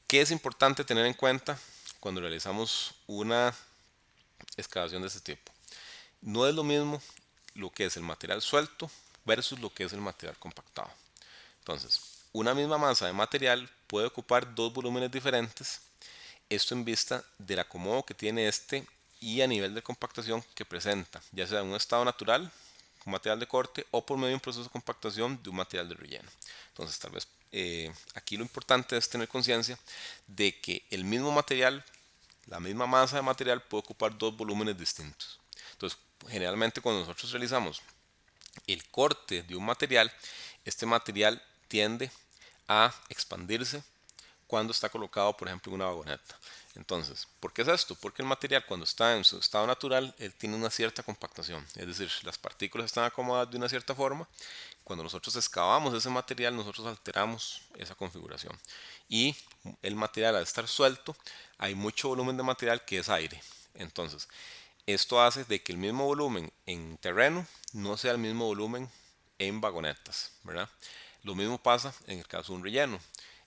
¿Qué es importante tener en cuenta cuando realizamos una excavación de este tipo? No es lo mismo lo que es el material suelto versus lo que es el material compactado. Entonces, una misma masa de material puede ocupar dos volúmenes diferentes, esto en vista del acomodo que tiene este y a nivel de compactación que presenta, ya sea en un estado natural, un material de corte, o por medio de un proceso de compactación de un material de relleno. Entonces, tal vez aquí lo importante es tener conciencia de que el mismo material, la misma masa de material puede ocupar dos volúmenes distintos. Entonces, generalmente cuando nosotros realizamos el corte de un material, este material tiende a expandirse cuando está colocado, por ejemplo, en una vagoneta. Entonces, ¿por qué es esto? Porque el material cuando está en su estado natural, él tiene una cierta compactación, es decir, las partículas están acomodadas de una cierta forma. Cuando nosotros excavamos ese material, nosotros alteramos esa configuración. Y el material al estar suelto, hay mucho volumen de material que es aire. Entonces, esto hace de que el mismo volumen en terreno no sea el mismo volumen en vagonetas, ¿verdad? Lo mismo pasa en el caso de un relleno.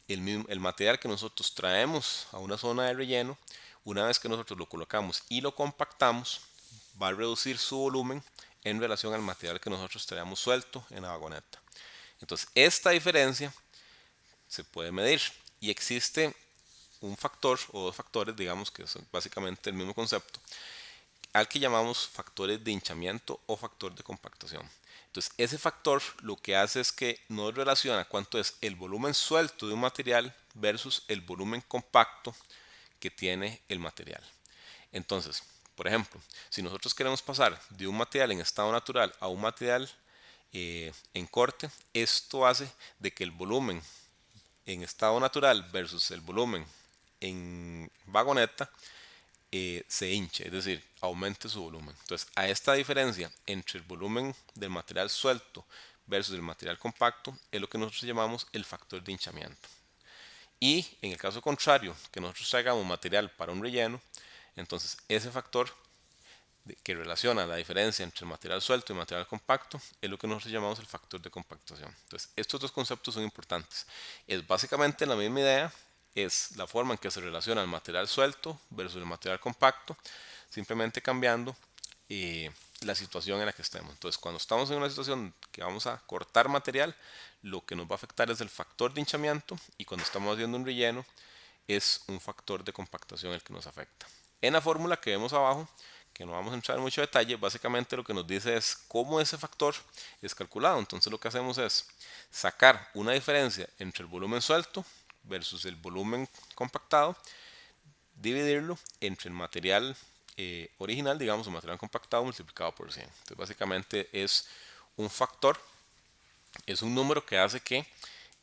El material que nosotros traemos a una zona de relleno, una vez que nosotros lo colocamos y lo compactamos, va a reducir su volumen en relación al material que nosotros traemos suelto en la vagoneta. Entonces, esta diferencia se puede medir y existe un factor o dos factores, digamos que son básicamente el mismo concepto, al que llamamos factores de hinchamiento o factor de compactación. Entonces, ese factor lo que hace es que nos relaciona cuánto es el volumen suelto de un material versus el volumen compacto que tiene el material. Entonces, por ejemplo, si nosotros queremos pasar de un material en estado natural a un material en corte, esto hace de que el volumen en estado natural versus el volumen en vagoneta se hinche, es decir, aumente su volumen. Entonces, a esta diferencia entre el volumen del material suelto versus el material compacto es lo que nosotros llamamos el factor de hinchamiento. Y en el caso contrario, que nosotros traigamos material para un relleno, entonces ese factor que relaciona la diferencia entre el material suelto y el material compacto es lo que nosotros llamamos el factor de compactación. Entonces, estos dos conceptos son importantes. Es básicamente la misma idea, es la forma en que se relaciona el material suelto versus el material compacto, simplemente cambiando la situación en la que estemos. Entonces, cuando estamos en una situación que vamos a cortar material, lo que nos va a afectar es el factor de hinchamiento, y cuando estamos haciendo un relleno es un factor de compactación el que nos afecta. En la fórmula que vemos abajo, que no vamos a entrar en mucho detalle, básicamente lo que nos dice es cómo ese factor es calculado. Entonces lo que hacemos es sacar una diferencia entre el volumen suelto versus el volumen compactado, dividirlo entre el material original, digamos, o material compactado multiplicado por 100. Entonces básicamente es un factor, es un número que hace que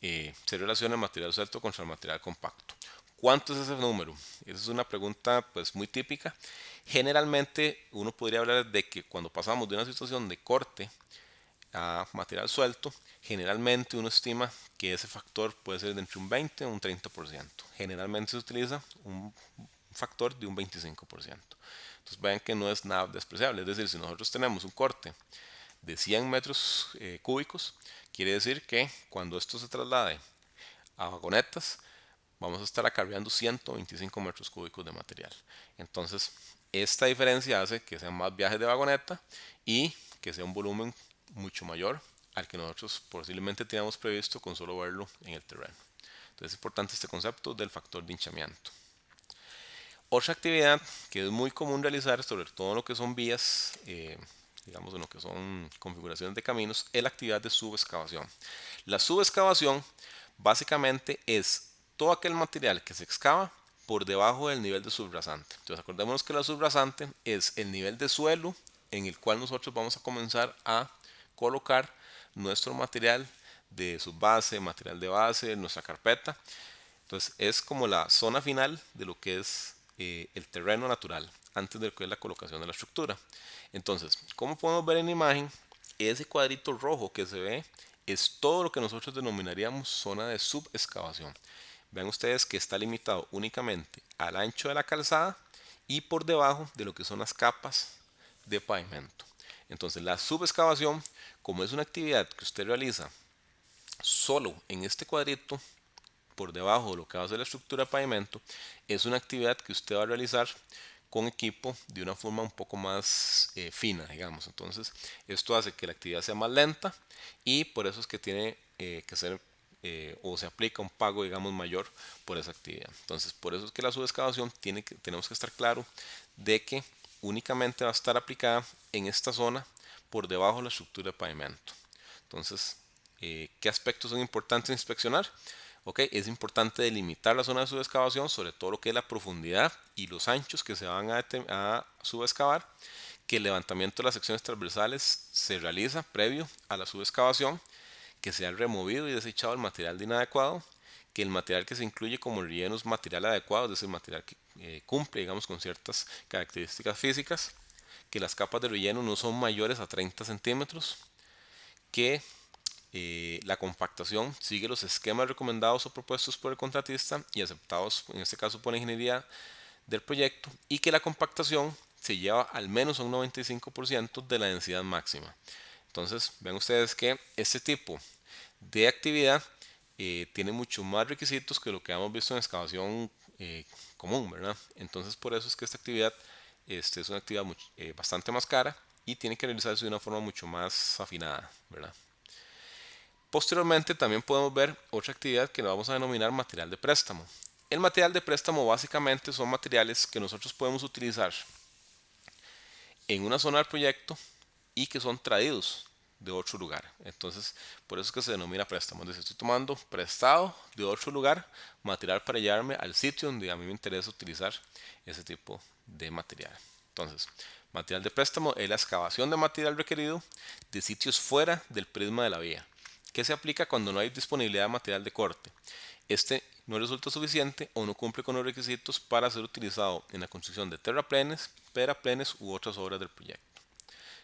se relacione el material suelto contra el material compacto. ¿Cuánto es ese número? Esa es una pregunta pues muy típica. Generalmente uno podría hablar de que cuando pasamos de una situación de corte a material suelto, generalmente uno estima que ese factor puede ser de entre un 20 o un 30%. Generalmente se utiliza un factor de un 25%. Entonces vean que no es nada despreciable. Es decir, si nosotros tenemos un corte de 100 metros cúbicos, quiere decir que cuando esto se traslade a vagonetas, vamos a estar acarreando 125 metros cúbicos de material. Entonces, esta diferencia hace que sean más viajes de vagoneta y que sea un volumen mucho mayor al que nosotros posiblemente teníamos previsto con solo verlo en el terreno. Entonces es importante este concepto del factor de hinchamiento. Otra actividad que es muy común realizar, sobre todo en lo que son vías, digamos en lo que son configuraciones de caminos, es la actividad de subexcavación. La subexcavación básicamente es todo aquel material que se excava por debajo del nivel de subrasante. Entonces acordémonos que la subrasante es el nivel de suelo en el cual nosotros vamos a comenzar a colocar nuestro material de subbase, material de base, nuestra carpeta. Entonces es como la zona final de lo que es el terreno natural antes de lo que es la colocación de la estructura. Entonces, como podemos ver en la imagen, ese cuadrito rojo que se ve es todo lo que nosotros denominaríamos zona de subexcavación. Vean ustedes que está limitado únicamente al ancho de la calzada y por debajo de lo que son las capas de pavimento. Entonces la subexcavación, como es una actividad que usted realiza solo en este cuadrito, por debajo de lo que va a ser la estructura de pavimento, es una actividad que usted va a realizar con equipo de una forma un poco más fina, digamos. Entonces, esto hace que la actividad sea más lenta y por eso es que tiene que ser o se aplica un pago, digamos, mayor por esa actividad. Entonces, por eso es que la subexcavación tenemos que estar claro de que únicamente va a estar aplicada en esta zona por debajo de la estructura de pavimento. Entonces, ¿qué aspectos son importantes inspeccionar? Ok, es importante delimitar la zona de subexcavación, sobre todo lo que es la profundidad y los anchos que se van a subexcavar, que el levantamiento de las secciones transversales se realiza previo a la subexcavación, que sea removido y desechado el material de inadecuado, que el material que se incluye como relleno es material adecuado, es decir, material que cumple, digamos, con ciertas características físicas, que las capas de relleno no son mayores a 30 centímetros, que la compactación sigue los esquemas recomendados o propuestos por el contratista y aceptados en este caso por la ingeniería del proyecto, y que la compactación se lleva al menos a un 95% de la densidad máxima. Entonces ven ustedes que este tipo de actividad tiene mucho más requisitos que lo que hemos visto en excavación común, ¿verdad? Entonces por eso es que esta actividad es una actividad bastante más cara y tiene que realizarse de una forma mucho más afinada, ¿verdad? Posteriormente también podemos ver otra actividad que lo vamos a denominar material de préstamo. El material de préstamo básicamente son materiales que nosotros podemos utilizar en una zona del proyecto y que son traídos de otro lugar. Entonces, por eso es que se denomina préstamo. Entonces, estoy tomando prestado de otro lugar material para llevarme al sitio donde a mí me interesa utilizar ese tipo de material. Entonces, material de préstamo es la excavación de material requerido de sitios fuera del prisma de la vía, que se aplica cuando no hay disponibilidad de material de corte. Este no resulta suficiente o no cumple con los requisitos para ser utilizado en la construcción de terraplenes, pedraplenes u otras obras del proyecto.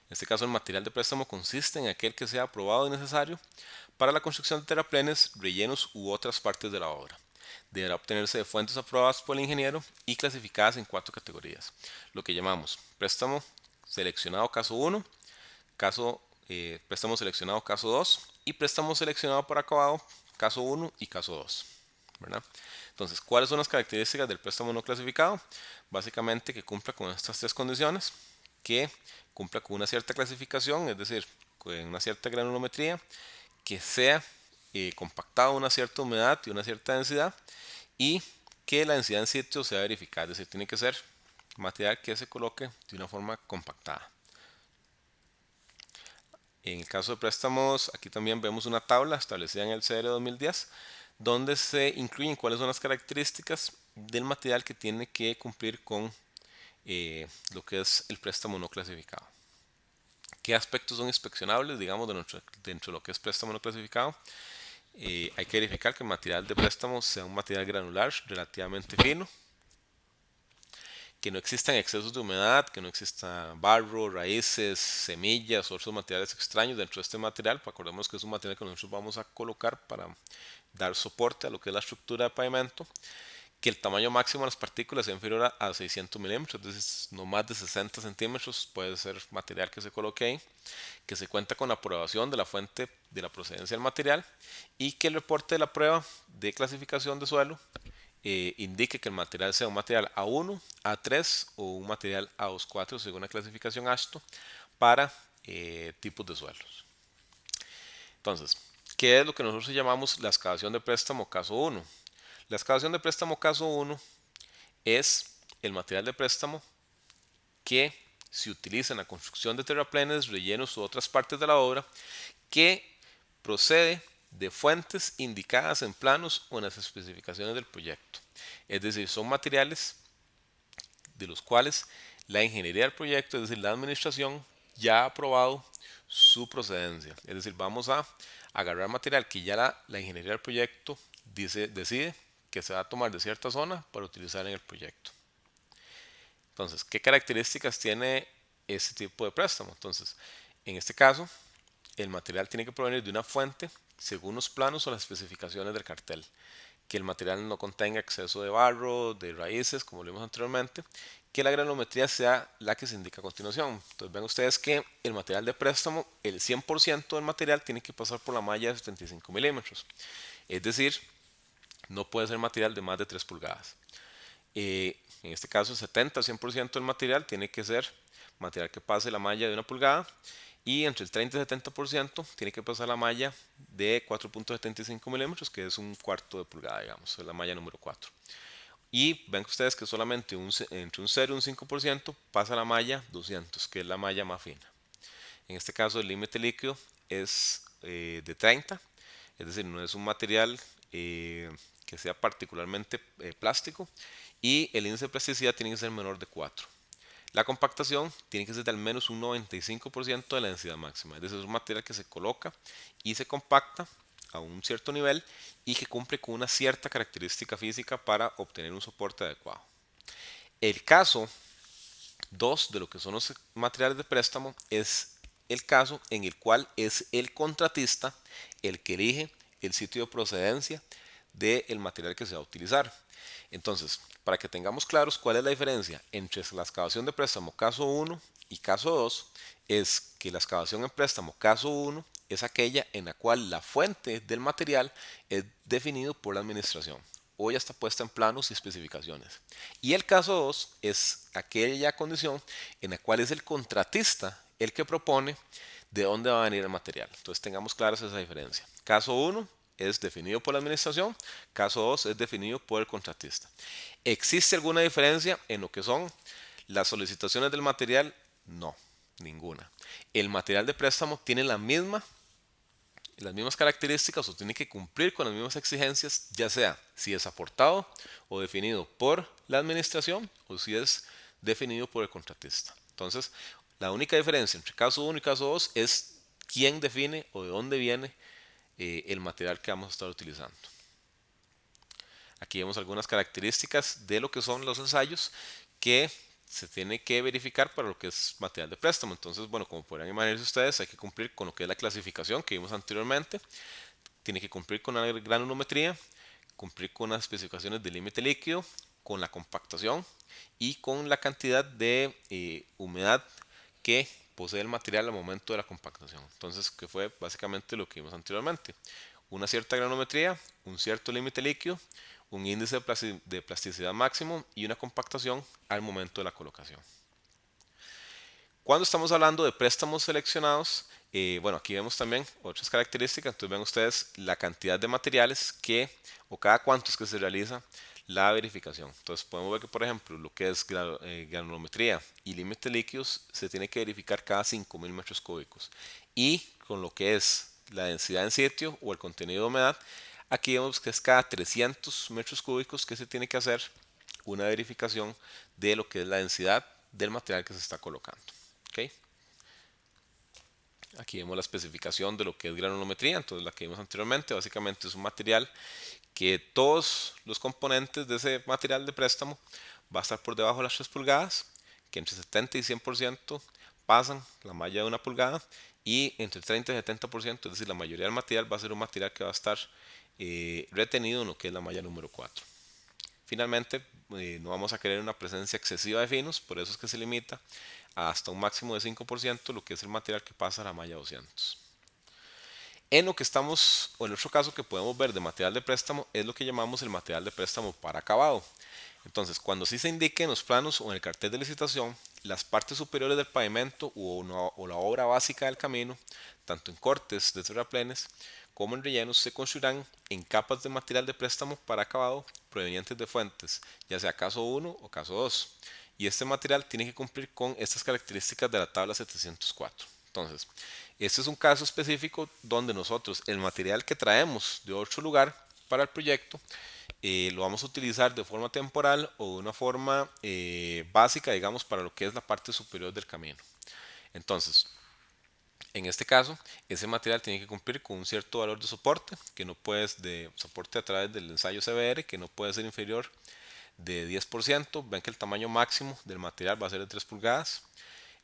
En este caso, el material de préstamo consiste en aquel que sea aprobado y necesario para la construcción de terraplenes, rellenos u otras partes de la obra. Deberá obtenerse de fuentes aprobadas por el ingeniero y clasificadas en 4 categorías, lo que llamamos préstamo seleccionado caso 1, préstamo seleccionado caso 2 y préstamo seleccionado para acabado caso 1 y caso 2. ¿Verdad? Entonces, ¿cuáles son las características del préstamo no clasificado? Básicamente que cumpla con estas 3 condiciones, que cumpla con una cierta clasificación, es decir, con una cierta granulometría, que sea compactado a una cierta humedad y una cierta densidad, y que la densidad en sitio sea verificada, es decir, tiene que ser material que se coloque de una forma compactada. En el caso de préstamos, aquí también vemos una tabla establecida en el CR 2010, donde se incluyen cuáles son las características del material que tiene que cumplir con lo que es el préstamo no clasificado. ¿Qué aspectos son inspeccionables, digamos, dentro de lo que es préstamo no clasificado? Hay que verificar que el material de préstamo sea un material granular relativamente fino, que no existan excesos de humedad, que no exista barro, raíces, semillas o otros materiales extraños dentro de este material. Acordemos que es un material que nosotros vamos a colocar para dar soporte a lo que es la estructura de pavimento, que el tamaño máximo de las partículas sea inferior a 600 milímetros, entonces no más de 60 centímetros puede ser material que se coloque ahí, que se cuenta con la aprobación de la fuente de la procedencia del material y que el reporte de la prueba de clasificación de suelo indique que el material sea un material A1, A3 o un material A24 según la clasificación ASHTO para tipos de suelos. Entonces, ¿qué es lo que nosotros llamamos la excavación de préstamo caso 1? La excavación de préstamo caso 1 es el material de préstamo que se utiliza en la construcción de terraplenes, rellenos u otras partes de la obra que procede de fuentes indicadas en planos o en las especificaciones del proyecto. Es decir, son materiales de los cuales la ingeniería del proyecto, es decir, la administración, ya ha aprobado su procedencia. Es decir, vamos a agarrar material que ya la ingeniería del proyecto decide que se va a tomar de cierta zona para utilizar en el proyecto. Entonces, ¿qué características tiene este tipo de préstamo? Entonces, en este caso, el material tiene que provenir de una fuente según los planos o las especificaciones del cartel. Que el material no contenga exceso de barro, de raíces, como lo vimos anteriormente, que la granulometría sea la que se indica a continuación. Entonces ven ustedes que el material de préstamo, el 100% del material tiene que pasar por la malla de 75 milímetros. Es decir, no puede ser material de más de 3 pulgadas. En este caso, 70-100% del material tiene que ser material que pase la malla de 1 pulgada y entre el 30 y 70% tiene que pasar la malla de 4.75 milímetros, que es un cuarto de pulgada, digamos, es la malla número 4. Y ven ustedes que solamente entre un 0 y un 5% pasa la malla 200, que es la malla más fina. En este caso, el límite líquido es de 30, es decir, no es un material que sea particularmente plástico, y el índice de plasticidad tiene que ser menor de 4. La compactación tiene que ser de al menos un 95% de la densidad máxima, es decir, es un material que se coloca y se compacta a un cierto nivel y que cumple con una cierta característica física para obtener un soporte adecuado. El caso 2 de lo que son los materiales de préstamo es el caso en el cual es el contratista el que elige el sitio de procedencia del material que se va a utilizar. Entonces, para que tengamos claros cuál es la diferencia entre la excavación de préstamo caso 1 y caso 2, es que la excavación en préstamo caso 1 es aquella en la cual la fuente del material es definido por la administración o ya está puesta en planos y especificaciones. Y el caso 2 es aquella condición en la cual es el contratista el que propone de dónde va a venir el material. Entonces tengamos claras esa diferencia. Caso 1 es definido por la administración, caso 2 es definido por el contratista. ¿Existe alguna diferencia en lo que son las solicitaciones del material? No, ninguna. El material de préstamo tiene las mismas características o tiene que cumplir con las mismas exigencias, ya sea si es aportado o definido por la administración o si es definido por el contratista. Entonces, la única diferencia entre caso 1 y caso 2 es quién define o de dónde viene el material que vamos a estar utilizando. Aquí vemos algunas características de lo que son los ensayos que se tiene que verificar para lo que es material de préstamo. Entonces, bueno, como podrán imaginarse ustedes, hay que cumplir con lo que es la clasificación que vimos anteriormente, tiene que cumplir con la granulometría, cumplir con las especificaciones de límite líquido, con la compactación y con la cantidad de humedad que posee el material al momento de la compactación. Entonces, que fue básicamente lo que vimos anteriormente. Una cierta granometría, un cierto límite líquido, un índice de plasticidad máximo y una compactación al momento de la colocación. Cuando estamos hablando de préstamos seleccionados, bueno, aquí vemos también otras características. Entonces ven ustedes la cantidad de materiales que, o cada cuánto es que se realiza la verificación. Entonces podemos ver que, por ejemplo, lo que es granulometría y límites líquidos se tiene que verificar cada 5.000 metros cúbicos. Y con lo que es la densidad en sitio o el contenido de humedad, aquí vemos que es cada 300 metros cúbicos que se tiene que hacer una verificación de lo que es la densidad del material que se está colocando. ¿Ok? Aquí vemos la especificación de lo que es granulometría, entonces la que vimos anteriormente, básicamente es un material que todos los componentes de ese material de préstamo va a estar por debajo de las 3 pulgadas, que entre 70 y 100% pasan la malla de 1 pulgada y entre 30 y 70%, es decir, la mayoría del material va a ser un material que va a estar retenido en lo que es la malla número 4. Finalmente, no vamos a querer una presencia excesiva de finos, por eso es que se limita hasta un máximo de 5% lo que es el material que pasa a la malla 200. En lo que estamos, o en otro caso que podemos ver de material de préstamo, es lo que llamamos el material de préstamo para acabado. Entonces, cuando sí se indique en los planos o en el cartel de licitación, las partes superiores del pavimento o la obra básica del camino, tanto en cortes de terraplenes como en rellenos, se construirán en capas de material de préstamo para acabado provenientes de fuentes, ya sea caso 1 o caso 2. Y este material tiene que cumplir con estas características de la tabla 704. Entonces, este es un caso específico donde nosotros el material que traemos de otro lugar para el proyecto lo vamos a utilizar de forma temporal o de una forma básica, digamos, para lo que es la parte superior del camino. Entonces, en este caso, ese material tiene que cumplir con un cierto valor de soporte, que no puede de soporte a través del ensayo CBR, que no puede ser inferior de 10%. Ven que el tamaño máximo del material va a ser de 3 pulgadas.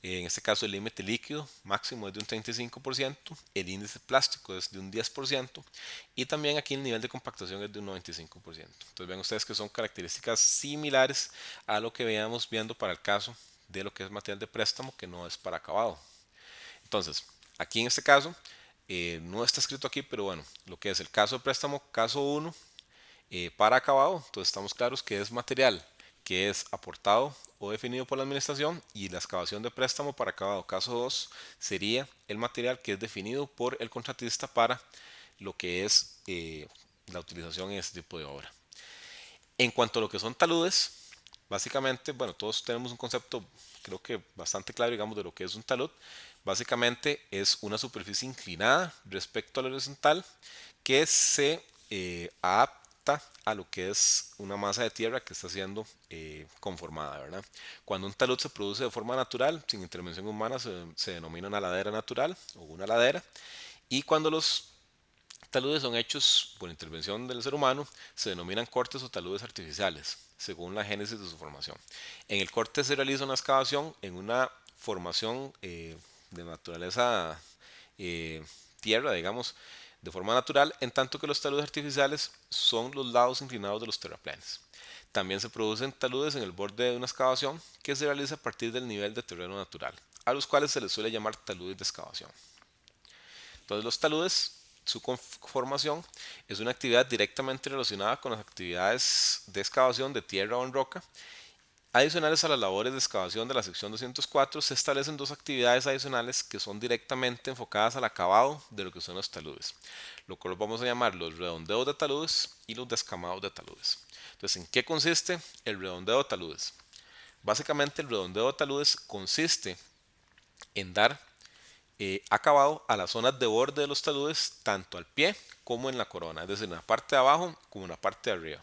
En este caso el límite líquido máximo es de un 35%, el índice plástico es de un 10% y también aquí el nivel de compactación es de un 95%. Entonces ven ustedes que son características similares a lo que veíamos viendo para el caso de lo que es material de préstamo que no es para acabado. Entonces, aquí en este caso, no está escrito aquí, pero bueno, lo que es el caso de préstamo, caso 1, para acabado, entonces estamos claros que es material que es aportado o definido por la administración y la excavación de préstamo para acabado, caso 2, sería el material que es definido por el contratista para lo que es la utilización en este tipo de obra. En cuanto a lo que son taludes, básicamente, bueno, todos tenemos un concepto creo que bastante claro, digamos, de lo que es un talud. Básicamente es una superficie inclinada respecto al horizontal que se adapta a lo que es una masa de tierra que está siendo conformada, ¿verdad? Cuando un talud se produce de forma natural, sin intervención humana, se denomina una ladera natural o una ladera. Y cuando los taludes son hechos por intervención del ser humano, se denominan cortes o taludes artificiales, según la génesis de su formación. En el corte se realiza una excavación en una formación de naturaleza tierra, digamos, de forma natural, en tanto que los taludes artificiales son los lados inclinados de los terraplenes. También se producen taludes en el borde de una excavación que se realiza a partir del nivel de terreno natural, a los cuales se les suele llamar taludes de excavación. Entonces los taludes, su conformación es una actividad directamente relacionada con las actividades de excavación de tierra o en roca. Adicionales a las labores de excavación de la sección 204, se establecen dos actividades adicionales que son directamente enfocadas al acabado de lo que son los taludes, lo cual vamos a llamar los redondeos de taludes y los descamados de taludes. Entonces, ¿en qué consiste el redondeo de taludes? Básicamente el redondeo de taludes consiste en dar acabado a las zonas de borde de los taludes, tanto al pie como en la corona, es decir, en la parte de abajo como en la parte de arriba.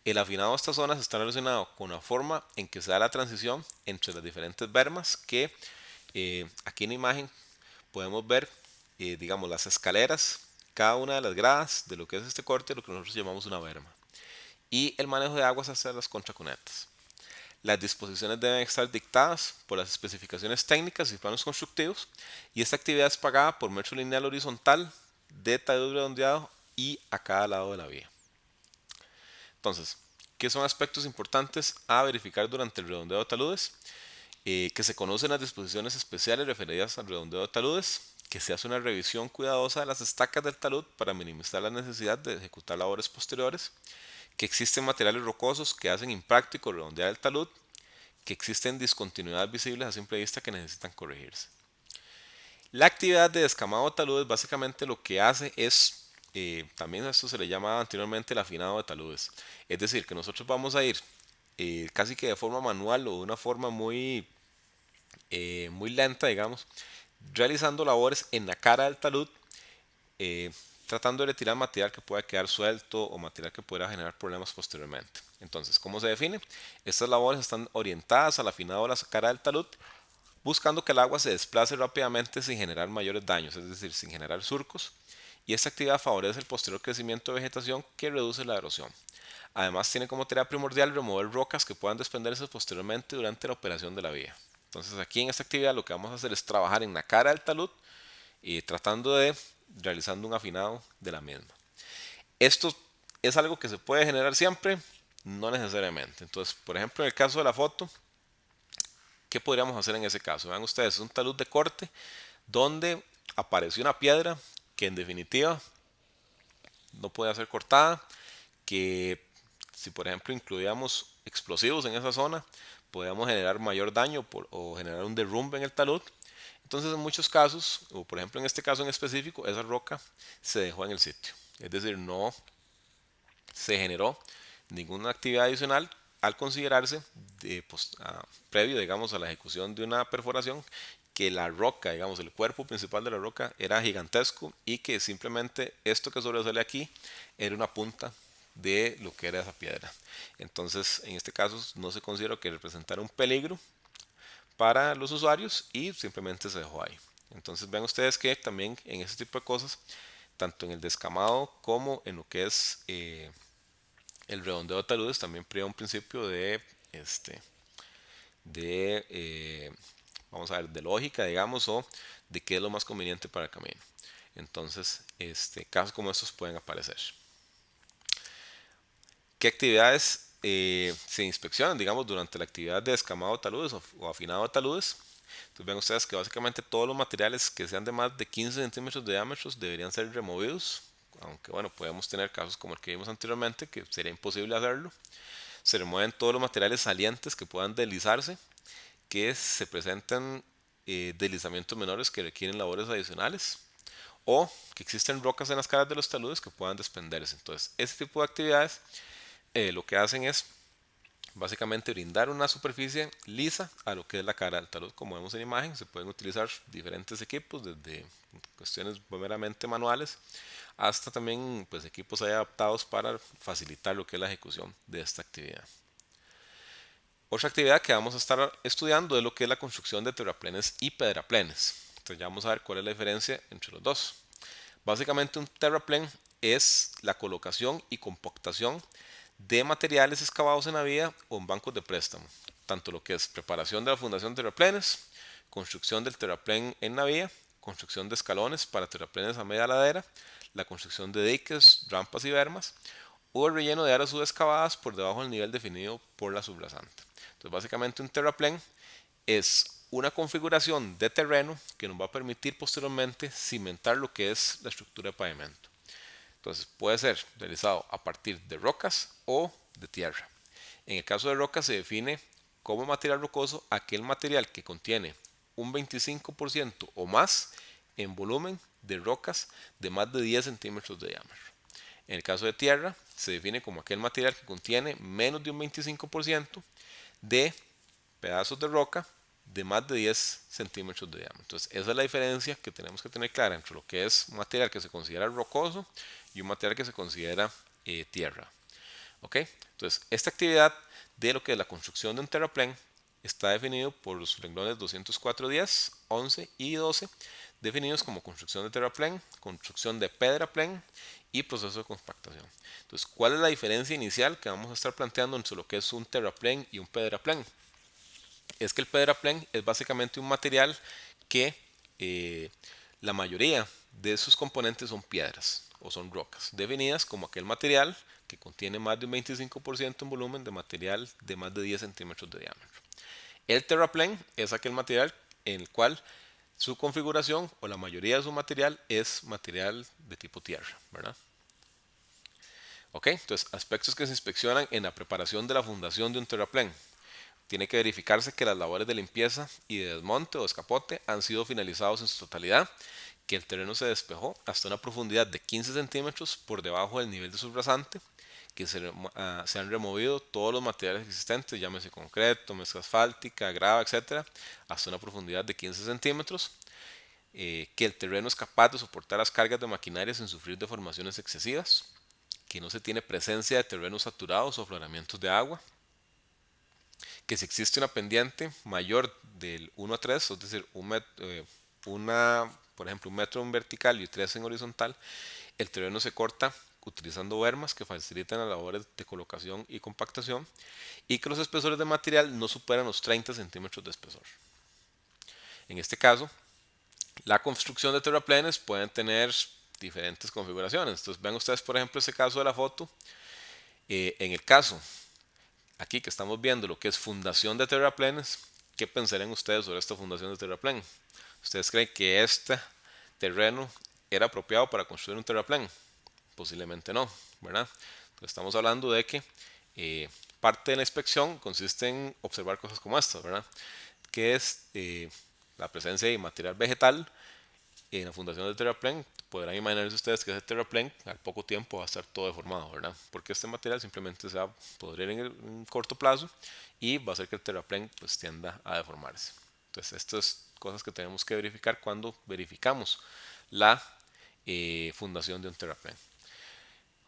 El afinado de estas zonas está relacionado con la forma en que se da la transición entre las diferentes bermas que aquí en la imagen podemos ver, digamos, las escaleras, cada una de las gradas de lo que es este corte, lo que nosotros llamamos una berma, y el manejo de aguas hacia las contracunetas. Las disposiciones deben estar dictadas por las especificaciones técnicas y planos constructivos y esta actividad es pagada por metro lineal horizontal de talud redondeado y a cada lado de la vía. Entonces, ¿qué son aspectos importantes a verificar durante el redondeo de taludes? Que se conocen las disposiciones especiales referidas al redondeo de taludes, que se hace una revisión cuidadosa de las estacas del talud para minimizar la necesidad de ejecutar labores posteriores, que existen materiales rocosos que hacen impráctico redondear el talud, que existen discontinuidades visibles a simple vista que necesitan corregirse. La actividad de descamado de taludes básicamente lo que hace es, también a esto se le llamaba anteriormente el afinado de taludes, es decir, que nosotros vamos a ir casi que de forma manual o de una forma muy lenta, digamos, realizando labores en la cara del talud, eh, tratando de retirar material que pueda quedar suelto o material que pueda generar problemas posteriormente. Entonces, ¿cómo se define? Estas labores están orientadas al afinado de la cara del talud, buscando que el agua se desplace rápidamente sin generar mayores daños, es decir, sin generar surcos, y esta actividad favorece el posterior crecimiento de vegetación que reduce la erosión. Además, tiene como tarea primordial remover rocas que puedan desprenderse posteriormente durante la operación de la vía. Entonces, aquí en esta actividad lo que vamos a hacer es trabajar en la cara del talud y tratando de realizando un afinado de la misma. Esto es algo que se puede generar siempre, no necesariamente. Entonces, por ejemplo, en el caso de la foto, ¿qué podríamos hacer en ese caso? Vean ustedes, es un talud de corte donde apareció una piedra que en definitiva no puede ser cortada, que si por ejemplo incluíamos explosivos en esa zona, podíamos generar mayor daño o generar un derrumbe en el talud. Entonces en muchos casos, o por ejemplo en este caso en específico, esa roca se dejó en el sitio. Es decir, no se generó ninguna actividad adicional al considerarse previo, digamos, a la ejecución de una perforación, que la roca, digamos, el cuerpo principal de la roca era gigantesco y que simplemente esto que sobresale aquí era una punta de lo que era esa piedra. Entonces, en este caso, no se consideró que representara un peligro para los usuarios y simplemente se dejó ahí. Entonces, vean ustedes que también en este tipo de cosas, tanto en el descamado como en lo que es el redondeo de taludes, también priva un principio este, de vamos a ver, de lógica, digamos, o de qué es lo más conveniente para el camino. Entonces, casos como estos pueden aparecer. ¿Qué actividades se inspeccionan, digamos, durante la actividad de descamado de taludes o afinado de taludes? Entonces ven ustedes que básicamente todos los materiales que sean de más de 15 centímetros de diámetro deberían ser removidos, aunque bueno, podemos tener casos como el que vimos anteriormente, que sería imposible hacerlo. Se remueven todos los materiales salientes que puedan deslizarse, que se presentan deslizamientos menores que requieren labores adicionales, o que existen rocas en las caras de los taludes que puedan desprenderse. Entonces, este tipo de actividades lo que hacen es básicamente brindar una superficie lisa a lo que es la cara del talud. Como vemos en imagen, se pueden utilizar diferentes equipos, desde cuestiones meramente manuales hasta también pues, equipos adaptados para facilitar lo que es la ejecución de esta actividad. Otra actividad que vamos a estar estudiando es lo que es la construcción de terraplenes y pedraplenes. Entonces ya vamos a ver cuál es la diferencia entre los dos. Básicamente un terraplén es la colocación y compactación de materiales excavados en la vía o en bancos de préstamo. Tanto lo que es preparación de la fundación de terraplenes, construcción del terraplén en la vía, construcción de escalones para terraplenes a media ladera, la construcción de diques, rampas y bermas, o el relleno de áreas subexcavadas por debajo del nivel definido por la subrasante. Entonces básicamente un terraplén es una configuración de terreno que nos va a permitir posteriormente cimentar lo que es la estructura de pavimento. Entonces puede ser realizado a partir de rocas o de tierra. En el caso de rocas se define como material rocoso aquel material que contiene un 25% o más en volumen de rocas de más de 10 centímetros de diámetro. En el caso de tierra se define como aquel material que contiene menos de un 25% de pedazos de roca de más de 10 centímetros de diámetro. Entonces, esa es la diferencia que tenemos que tener clara entre lo que es un material que se considera rocoso y un material que se considera tierra. ¿Ok? Entonces, esta actividad de lo que es la construcción de un terraplén está definido por los renglones 204.10, 11 y 12, definidos como construcción de terraplén, construcción de pedraplén y proceso de compactación. Entonces, ¿cuál es la diferencia inicial que vamos a estar planteando entre lo que es un terraplén y un pedraplén? Es que el pedraplén es básicamente un material que la mayoría de sus componentes son piedras o son rocas, definidas como aquel material que contiene más de un 25% en volumen de material de más de 10 centímetros de diámetro. El terraplén es aquel material en el cual su configuración o la mayoría de su material es material de tipo tierra, ¿verdad? Ok, entonces aspectos que se inspeccionan en la preparación de la fundación de un terraplén. Tiene que verificarse que las labores de limpieza y de desmonte o escapote han sido finalizados en su totalidad, que el terreno se despejó hasta una profundidad de 15 centímetros por debajo del nivel de subrasante, que se han removido todos los materiales existentes, llámese concreto, mezcla asfáltica, grava, etcétera, hasta una profundidad de 15 centímetros. que el terreno es capaz de soportar las cargas de maquinaria sin sufrir deformaciones excesivas, que no se tiene presencia de terrenos saturados o afloramientos de agua, que si existe una pendiente mayor del 1 a 3, es decir, por ejemplo, un metro en vertical y 3 en horizontal, el terreno se corta utilizando bermas que facilitan las labores de colocación y compactación, y que los espesores de material no superan los 30 centímetros de espesor. En este caso, la construcción de terraplenes pueden tener diferentes configuraciones. Entonces, ven ustedes, por ejemplo, ese caso de la foto. En el caso aquí que estamos viendo lo que es fundación de terraplenes, ¿qué pensarían ustedes sobre esta fundación de terraplén? ¿Ustedes creen que este terreno era apropiado para construir un terraplén? Posiblemente no, ¿verdad? Entonces estamos hablando de que parte de la inspección consiste en observar cosas como estas, ¿verdad? Que es la presencia de material vegetal en la fundación del terraplén. Podrán imaginarse ustedes que ese terraplén al poco tiempo va a estar todo deformado, ¿verdad? Porque este material simplemente se va a podrir en un corto plazo y va a hacer que el terraplén pues tienda a deformarse. Entonces estas cosas que tenemos que verificar cuando verificamos la fundación de un terraplén.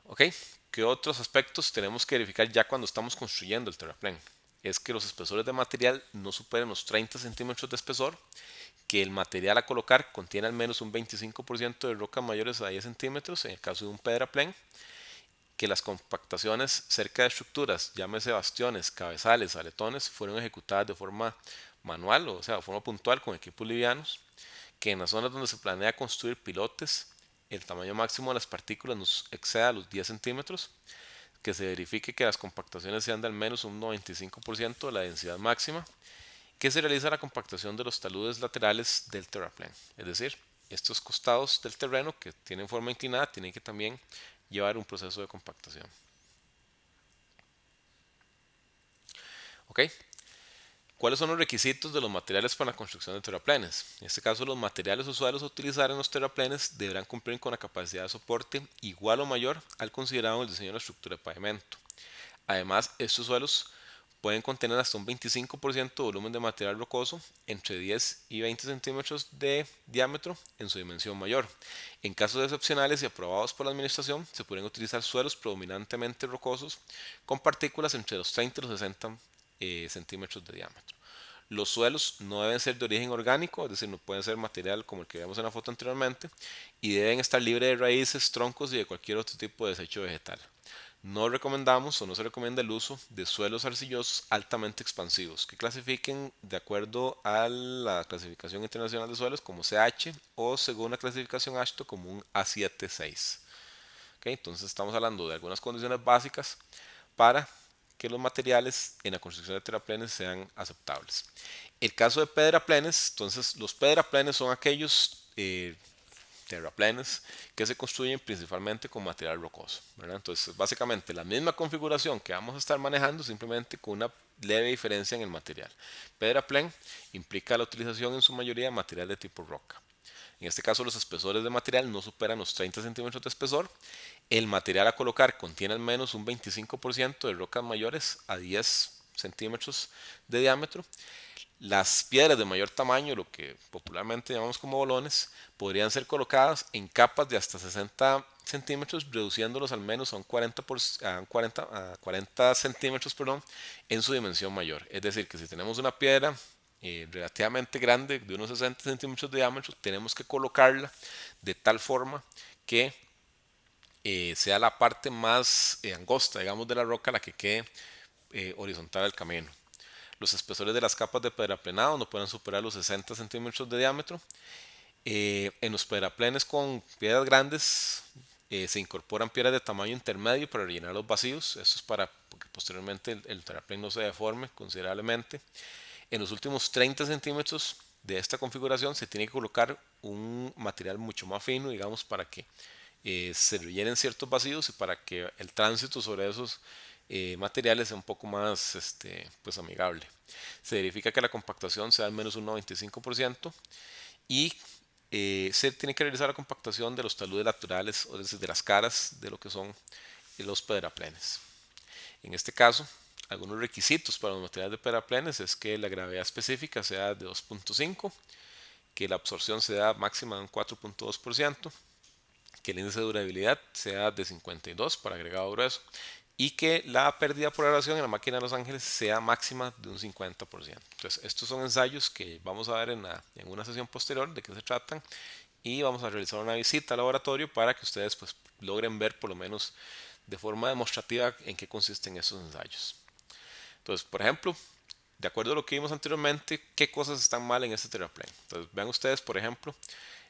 ¿Ok? ¿Qué otros aspectos tenemos que verificar ya cuando estamos construyendo el terraplén? Es que los espesores de material no superen los 30 centímetros de espesor, que el material a colocar contiene al menos un 25% de rocas mayores a 10 centímetros en el caso de un pedraplén, que las compactaciones cerca de estructuras, llámese bastiones, cabezales, aletones, fueron ejecutadas de forma manual, o sea, de forma puntual con equipos livianos, que en las zonas donde se planea construir pilotes, el tamaño máximo de las partículas no exceda los 10 centímetros, que se verifique que las compactaciones sean de al menos un 95% de la densidad máxima, que se realiza la compactación de los taludes laterales del terraplén. Es decir, estos costados del terreno que tienen forma inclinada tienen que también llevar un proceso de compactación. ¿Ok? ¿Cuáles son los requisitos de los materiales para la construcción de terraplenes? En este caso, los materiales usuales a utilizar en los terraplenes deberán cumplir con la capacidad de soporte igual o mayor al considerado en el diseño de la estructura de pavimento. Además, estos suelos pueden contener hasta un 25% de volumen de material rocoso entre 10 y 20 centímetros de diámetro en su dimensión mayor. En casos excepcionales y aprobados por la administración, se pueden utilizar suelos predominantemente rocosos con partículas entre los 30 y los 60 centímetros de diámetro. Los suelos no deben ser de origen orgánico, es decir, no pueden ser material como el que vemos en la foto anteriormente, y deben estar libres de raíces, troncos y de cualquier otro tipo de desecho vegetal. No recomendamos o no se recomienda el uso de suelos arcillosos altamente expansivos que clasifiquen de acuerdo a la clasificación internacional de suelos como CH o según la clasificación AASHTO como un A7-6. ¿Okay? Entonces estamos hablando de algunas condiciones básicas para que los materiales en la construcción de terraplenes sean aceptables. El caso de pedraplenes, entonces los pedraplenes son aquellos terraplenes que se construyen principalmente con material rocoso, ¿verdad? Entonces, básicamente la misma configuración que vamos a estar manejando, simplemente con una leve diferencia en el material. Pedraplén implica la utilización en su mayoría de material de tipo roca. En este caso, los espesores de material no superan los 30 centímetros de espesor. El material a colocar contiene al menos un 25% de rocas mayores a 10 centímetros de diámetro. Las piedras de mayor tamaño, lo que popularmente llamamos como bolones, podrían ser colocadas en capas de hasta 60 centímetros, reduciéndolos al menos a un 40 centímetros, perdón, en su dimensión mayor. Es decir, que si tenemos una piedra relativamente grande, de unos 60 centímetros de diámetro, tenemos que colocarla de tal forma que sea la parte más angosta, digamos, de la roca la que quede horizontal al camino. Los espesores de las capas de pedraplenado no pueden superar los 60 centímetros de diámetro. En los pedraplenes con piedras grandes se incorporan piedras de tamaño intermedio para rellenar los vacíos. Eso es para que posteriormente el terraplén no se deforme considerablemente. En los últimos 30 centímetros de esta configuración se tiene que colocar un material mucho más fino, digamos, para que se rellenen ciertos vacíos y para que el tránsito sobre esos materiales sea un poco más pues amigable. Se verifica que la compactación sea al menos un 95% y se tiene que realizar la compactación de los taludes laterales o de las caras de lo que son los pedraplenes. En este caso, algunos requisitos para los materiales de pedraplenes es que la gravedad específica sea de 2.5, que la absorción sea máxima de un 4.2%, que el índice de durabilidad sea de 52 para agregado grueso y que la pérdida por abrasión en la máquina de Los Ángeles sea máxima de un 50%. Entonces, estos son ensayos que vamos a ver en una sesión posterior de qué se tratan y vamos a realizar una visita al laboratorio para que ustedes pues, logren ver por lo menos de forma demostrativa en qué consisten esos ensayos. Entonces, por ejemplo, de acuerdo a lo que vimos anteriormente, qué cosas están mal en este terraplén. Entonces, vean ustedes, por ejemplo,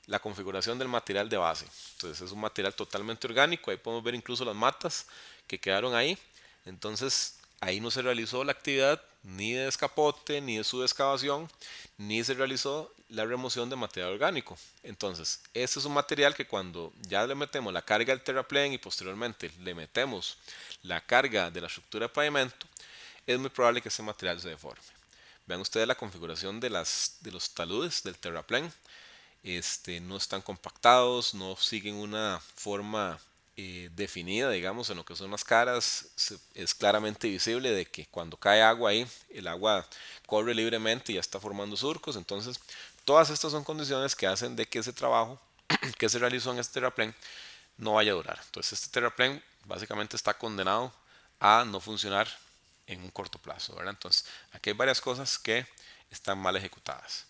la configuración del material de base. Entonces, es un material totalmente orgánico. Ahí podemos ver incluso las matas que quedaron ahí. Entonces, ahí no se realizó la actividad ni de descapote, ni de subexcavación, ni se realizó la remoción de material orgánico. Entonces, este es un material que cuando ya le metemos la carga al terraplén y posteriormente le metemos la carga de la estructura de pavimento, es muy probable que ese material se deforme. Vean ustedes la configuración de los taludes del terraplén. No están compactados, no siguen una forma definida, digamos, en lo que son las caras. Es claramente visible de que cuando cae agua ahí, el agua corre libremente y ya está formando surcos. Entonces, todas estas son condiciones que hacen de que ese trabajo que se realizó en este terraplén no vaya a durar. Entonces, este terraplén básicamente está condenado a no funcionar en un corto plazo, ¿verdad? Entonces, aquí hay varias cosas que están mal ejecutadas.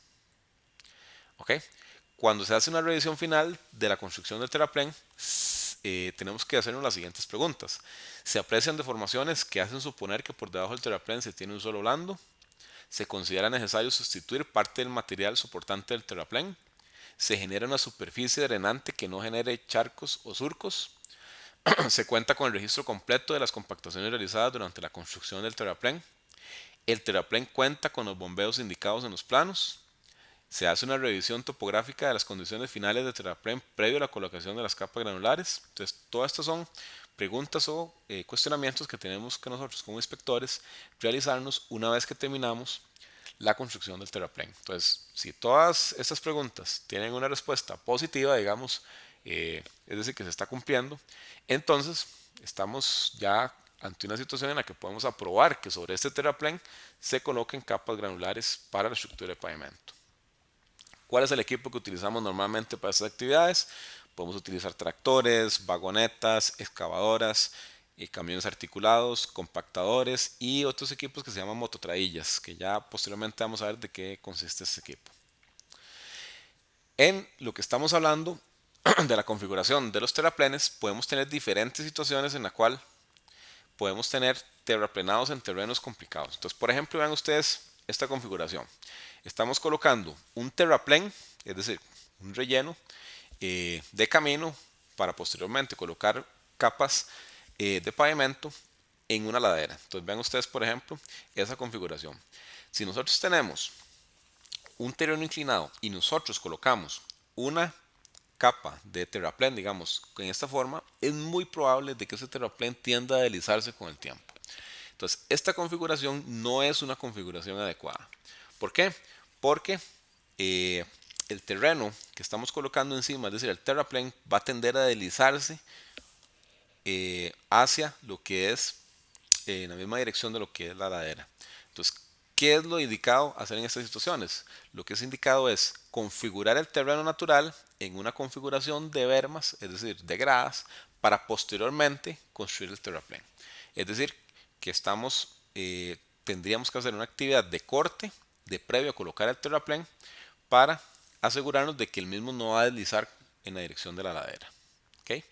¿Ok? Cuando se hace una revisión final de la construcción del terraplén, tenemos que hacernos las siguientes preguntas. ¿Se aprecian deformaciones que hacen suponer que por debajo del terraplén se tiene un suelo blando? ¿Se considera necesario sustituir parte del material soportante del terraplén? ¿Se genera una superficie drenante que no genere charcos o surcos? ¿Se cuenta con el registro completo de las compactaciones realizadas durante la construcción del terraplén? ¿El terraplén cuenta con los bombeos indicados en los planos? Se hace una revisión topográfica de las condiciones finales de terraplén previo a la colocación de las capas granulares. Entonces, todas estas son preguntas o cuestionamientos que tenemos que nosotros como inspectores realizarnos una vez que terminamos la construcción del terraplén. Entonces, si todas estas preguntas tienen una respuesta positiva, digamos, es decir, que se está cumpliendo, entonces estamos ya ante una situación en la que podemos aprobar que sobre este terraplén se coloquen capas granulares para la estructura de pavimento. ¿Cuál es el equipo que utilizamos normalmente para estas actividades? Podemos utilizar tractores, vagonetas, excavadoras, camiones articulados, compactadores y otros equipos que se llaman mototradillas, que ya posteriormente vamos a ver de qué consiste este equipo. En lo que estamos hablando de la configuración de los terraplenes, podemos tener diferentes situaciones en la cual podemos tener terraplenados en terrenos complicados. Entonces, por ejemplo, vean ustedes esta configuración. Estamos colocando un terraplén, es decir, un relleno de camino para posteriormente colocar capas de pavimento en una ladera. Entonces, vean ustedes, por ejemplo, esa configuración. Si nosotros tenemos un terreno inclinado y nosotros colocamos una capa de terraplén, digamos, en esta forma, es muy probable de que ese terraplén tienda a deslizarse con el tiempo. Entonces, esta configuración no es una configuración adecuada. ¿Por qué? Porque el terreno que estamos colocando encima, es decir, el terraplén, va a tender a deslizarse hacia lo que es en la misma dirección de lo que es la ladera. Entonces, ¿qué es lo indicado hacer en estas situaciones? Lo que es indicado es configurar el terreno natural en una configuración de bermas, es decir, de gradas, para posteriormente construir el terraplén. Es decir, que tendríamos que hacer una actividad de corte de previo a colocar el terraplén para asegurarnos de que el mismo no va a deslizar en la dirección de la ladera. ¿Okay?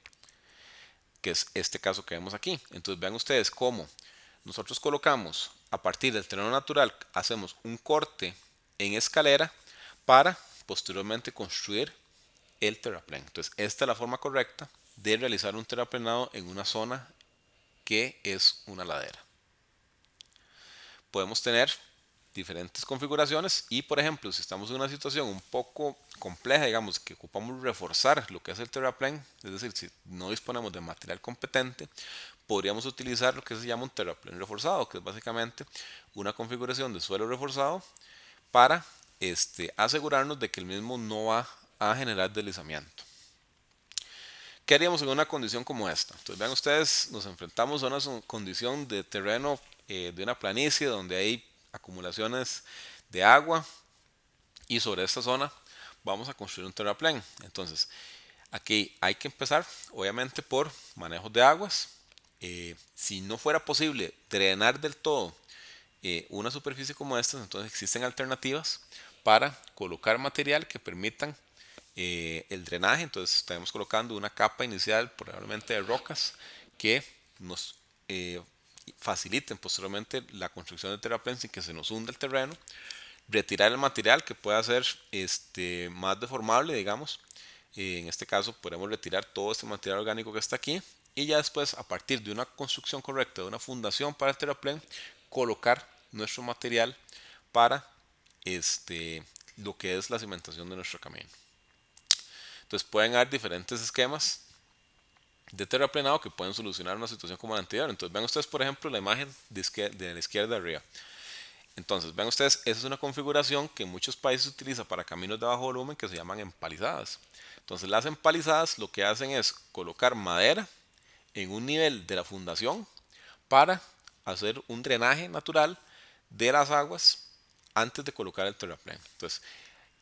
Que es este caso que vemos aquí. Entonces vean ustedes cómo nosotros colocamos a partir del terreno natural, hacemos un corte en escalera para posteriormente construir el terraplén. Entonces esta es la forma correcta de realizar un terraplenado en una zona que es una ladera. Podemos tener diferentes configuraciones y por ejemplo si estamos en una situación un poco compleja, digamos que ocupamos reforzar lo que es el terraplén, es decir, si no disponemos de material competente, podríamos utilizar lo que se llama un terraplén reforzado, que es básicamente una configuración de suelo reforzado para asegurarnos de que el mismo no va a generar deslizamiento. ¿Qué haríamos en una condición como esta? Entonces vean ustedes, nos enfrentamos a una condición de terreno de una planicie donde hay acumulaciones de agua y sobre esta zona vamos a construir un terraplén. Entonces, aquí hay que empezar, obviamente, por manejos de aguas. Si no fuera posible drenar del todo una superficie como esta, entonces existen alternativas para colocar material que permitan el drenaje. Entonces estaremos colocando una capa inicial probablemente de rocas que nos eh, faciliten posteriormente la construcción del terraplén sin que se nos hunda el terreno, retirar el material que pueda ser más deformable, digamos. En este caso podemos retirar todo este material orgánico que está aquí y ya después, a partir de una construcción correcta, de una fundación para el terraplén, colocar nuestro material para lo que es la cimentación de nuestro camino. Entonces pueden haber diferentes esquemas de terraplenado que pueden solucionar una situación como la anterior. Entonces ven ustedes, por ejemplo, la imagen de la izquierda arriba. Entonces, ven ustedes, esa es una configuración que muchos países utilizan para caminos de bajo volumen que se llaman empalizadas. Entonces, las empalizadas lo que hacen es colocar madera en un nivel de la fundación para hacer un drenaje natural de las aguas antes de colocar el terraplén. Entonces,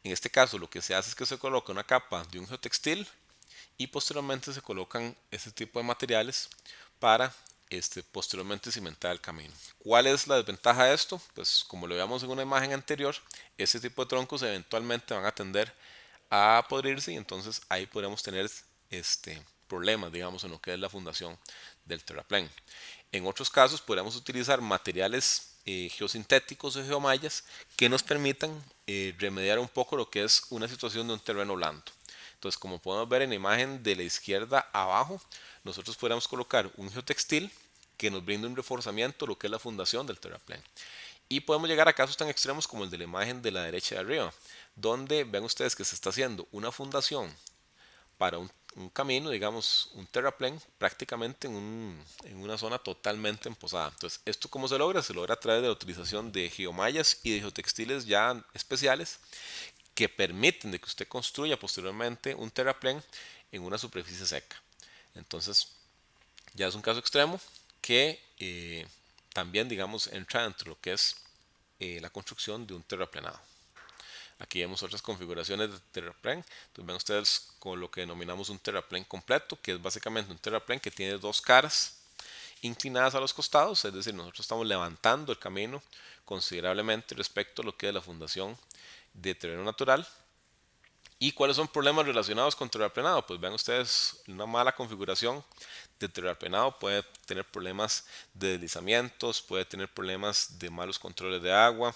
en este caso lo que se hace es que se coloca una capa de un geotextil y posteriormente se colocan este tipo de materiales para posteriormente cimentar el camino. ¿Cuál es la desventaja de esto? Pues como lo veíamos en una imagen anterior, este tipo de troncos eventualmente van a tender a podrirse y entonces ahí podremos tener problemas, digamos, en lo que es la fundación del terraplén. En otros casos podríamos utilizar materiales geosintéticos o geomallas que nos permitan remediar un poco lo que es una situación de un terreno blando. Entonces, como podemos ver en la imagen de la izquierda abajo, nosotros podríamos colocar un geotextil que nos brinde un reforzamiento, lo que es la fundación del terraplén. Y podemos llegar a casos tan extremos como el de la imagen de la derecha de arriba, donde ven ustedes que se está haciendo una fundación para un camino, digamos, un terraplén, prácticamente en una zona totalmente emposada. Entonces, ¿esto cómo se logra? Se logra a través de la utilización de geomallas y de geotextiles ya especiales que permiten de que usted construya posteriormente un terraplén en una superficie seca. Entonces, ya es un caso extremo que también, digamos, entra dentro de lo que es la construcción de un terraplenado. Aquí vemos otras configuraciones de terraplén. Entonces ven ustedes con lo que denominamos un terraplén completo, que es básicamente un terraplén que tiene dos caras inclinadas a los costados, es decir, nosotros estamos levantando el camino considerablemente respecto a lo que es la fundación de terreno natural. ¿Y cuáles son problemas relacionados con terraplenado? Pues ven ustedes, una mala configuración de terraplenado puede tener problemas de deslizamientos, puede tener problemas de malos controles de agua,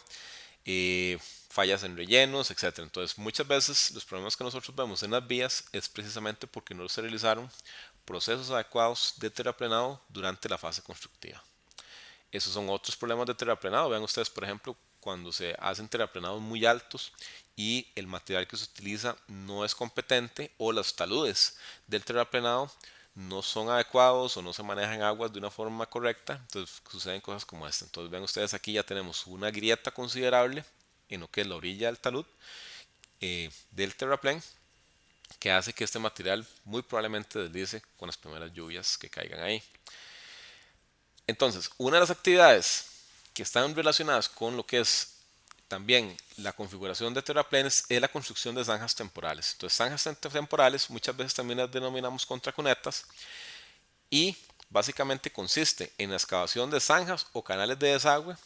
eh, fallas en rellenos, etcétera. Entonces, muchas veces los problemas que nosotros vemos en las vías es precisamente porque no se realizaron procesos adecuados de terraplenado durante la fase constructiva. Esos son otros problemas de terraplenado. Vean ustedes, por ejemplo, cuando se hacen terraplenados muy altos y el material que se utiliza no es competente o los taludes del terraplenado no son adecuados o no se manejan aguas de una forma correcta, entonces suceden cosas como esta. Entonces ven ustedes aquí ya tenemos una grieta considerable en lo que es la orilla del talud del terraplén que hace que este material muy probablemente deslice con las primeras lluvias que caigan ahí. Entonces, una de las actividades que están relacionadas con lo que es también la configuración de terraplenes es la construcción de zanjas temporales. Entonces, zanjas temporales muchas veces también las denominamos contracunetas y básicamente consiste en la excavación de zanjas o canales de desagüe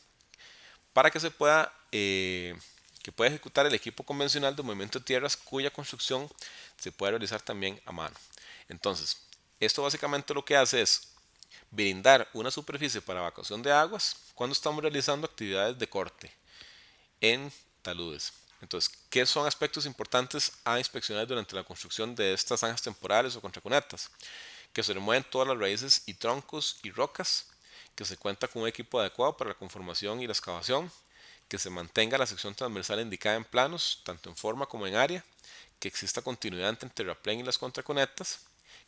para que se pueda que pueda ejecutar el equipo convencional de movimiento de tierras cuya construcción se puede realizar también a mano. Entonces, esto básicamente lo que hace es brindar una superficie para evacuación de aguas cuando estamos realizando actividades de corte en taludes. Entonces, ¿qué son aspectos importantes a inspeccionar durante la construcción de estas zanjas temporales o contracunetas? Que se remueven todas las raíces y troncos y rocas, que se cuenta con un equipo adecuado para la conformación y la excavación, que se mantenga la sección transversal indicada en planos, tanto en forma como en área, que exista continuidad entre el terraplén y las contracunetas,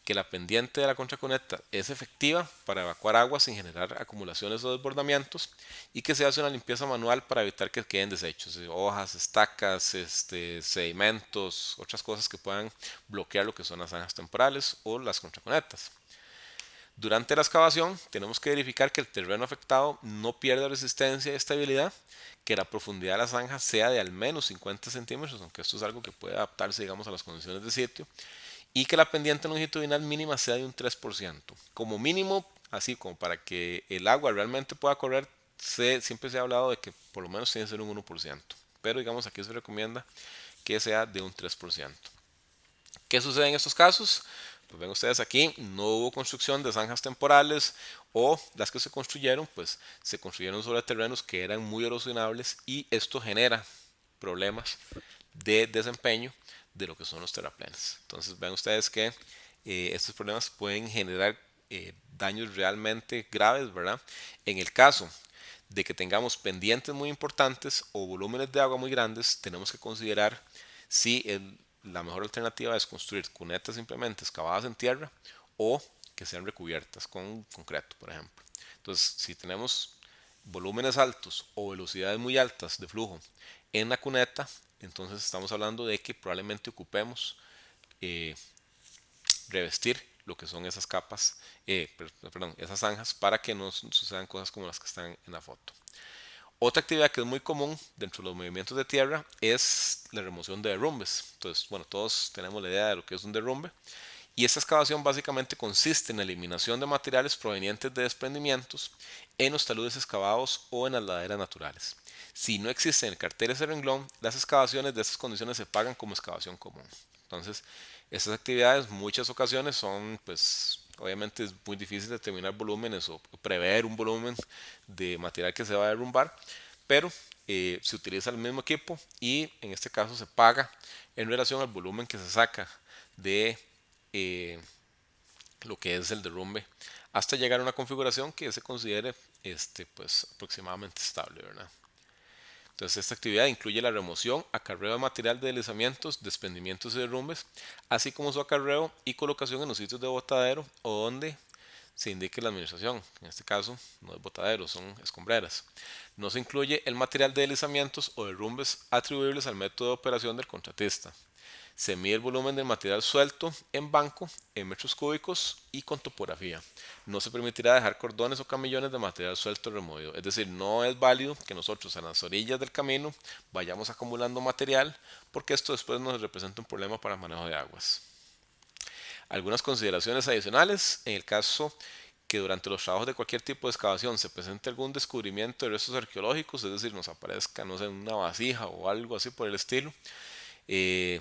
que la pendiente de la contracuneta es efectiva para evacuar agua sin generar acumulaciones o desbordamientos y que se hace una limpieza manual para evitar que queden desechos, hojas, estacas, sedimentos, otras cosas que puedan bloquear lo que son las zanjas temporales o las contracunetas. Durante la excavación tenemos que verificar que el terreno afectado no pierda resistencia y estabilidad, que la profundidad de la zanja sea de al menos 50 centímetros, aunque esto es algo que puede adaptarse, digamos, a las condiciones de sitio, y que la pendiente longitudinal mínima sea de un 3%. Como mínimo, así como para que el agua realmente pueda correr, siempre se ha hablado de que por lo menos tiene que ser un 1%, pero digamos aquí se recomienda que sea de un 3%. ¿Qué sucede en estos casos? Pues ven ustedes aquí, no hubo construcción de zanjas temporales, o las que se construyeron, pues se construyeron sobre terrenos que eran muy erosionables, y esto genera problemas de desempeño de lo que son los terraplenes. Entonces ven ustedes que estos problemas pueden generar daños realmente graves, ¿verdad? En el caso de que tengamos pendientes muy importantes o volúmenes de agua muy grandes, tenemos que considerar si la mejor alternativa es construir cunetas simplemente excavadas en tierra, o que sean recubiertas con concreto, por ejemplo. Entonces, si tenemos volúmenes altos o velocidades muy altas de flujo en la cuneta, entonces estamos hablando de que probablemente ocupemos eh, revestir lo que son esas capas, perdón, esas zanjas, para que no sucedan cosas como las que están en la foto. Otra actividad que es muy común dentro de los movimientos de tierra es la remoción de derrumbes. Entonces, bueno, todos tenemos la idea de lo que es un derrumbe. Y esta excavación básicamente consiste en la eliminación de materiales provenientes de desprendimientos en los taludes excavados o en las laderas naturales. Si no existe en el cartel ese renglón, las excavaciones de estas condiciones se pagan como excavación común. Entonces, estas actividades muchas ocasiones son, pues, obviamente es muy difícil determinar volúmenes o prever un volumen de material que se va a derrumbar, pero se utiliza el mismo equipo, y en este caso se paga en relación al volumen que se saca de eh, lo que es el derrumbe, hasta llegar a una configuración que se considere pues, aproximadamente estable, ¿verdad? Entonces, esta actividad incluye la remoción, acarreo de material de deslizamientos, desprendimientos y derrumbes, así como su acarreo y colocación en los sitios de botadero o donde se indique la administración. En este caso, no es botadero, son escombreras. No se incluye el material de deslizamientos o derrumbes atribuibles al método de operación del contratista. Se mide el volumen del material suelto en banco, en metros cúbicos y con topografía. No se permitirá dejar cordones o camillones de material suelto removido. Es decir, no es válido que nosotros en las orillas del camino vayamos acumulando material, porque esto después nos representa un problema para el manejo de aguas. Algunas consideraciones adicionales: en el caso que durante los trabajos de cualquier tipo de excavación se presente algún descubrimiento de restos arqueológicos, es decir, nos aparezca, no sé, una vasija o algo así por el estilo, eh,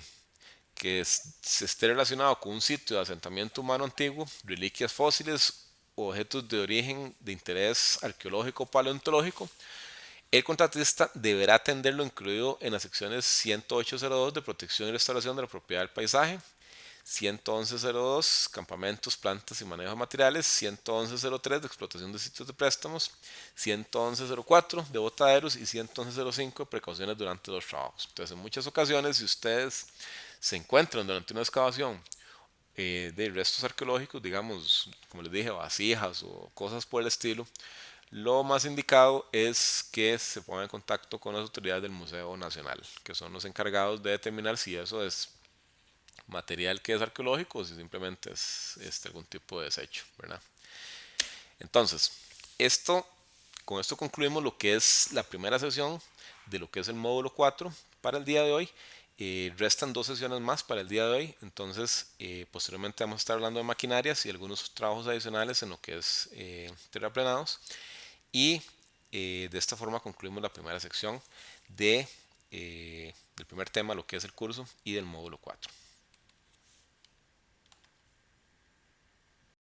que se esté relacionado con un sitio de asentamiento humano antiguo, reliquias fósiles o objetos de origen de interés arqueológico o paleontológico, el contratista deberá atender lo incluido en las secciones 108.02 de protección y restauración de la propiedad del paisaje, 111.02 campamentos, plantas y manejo de materiales, 111.03 de explotación de sitios de préstamos, 111.04 de botaderos y 111.05 de precauciones durante los trabajos. Entonces, en muchas ocasiones, si ustedes se encuentran durante una excavación de restos arqueológicos, digamos, como les dije, vasijas o cosas por el estilo, lo más indicado es que se ponga en contacto con las autoridades del Museo Nacional, que son los encargados de determinar si eso es material que es arqueológico o si simplemente es algún tipo de desecho, ¿verdad? Entonces, esto, con esto concluimos lo que es la primera sesión de lo que es el módulo 4 para el día de hoy. Restan dos sesiones más para el día de hoy, entonces posteriormente vamos a estar hablando de maquinarias y algunos trabajos adicionales en lo que es terraplenados, y de esta forma concluimos la primera sección de, del primer tema, lo que es el curso, y del módulo 4.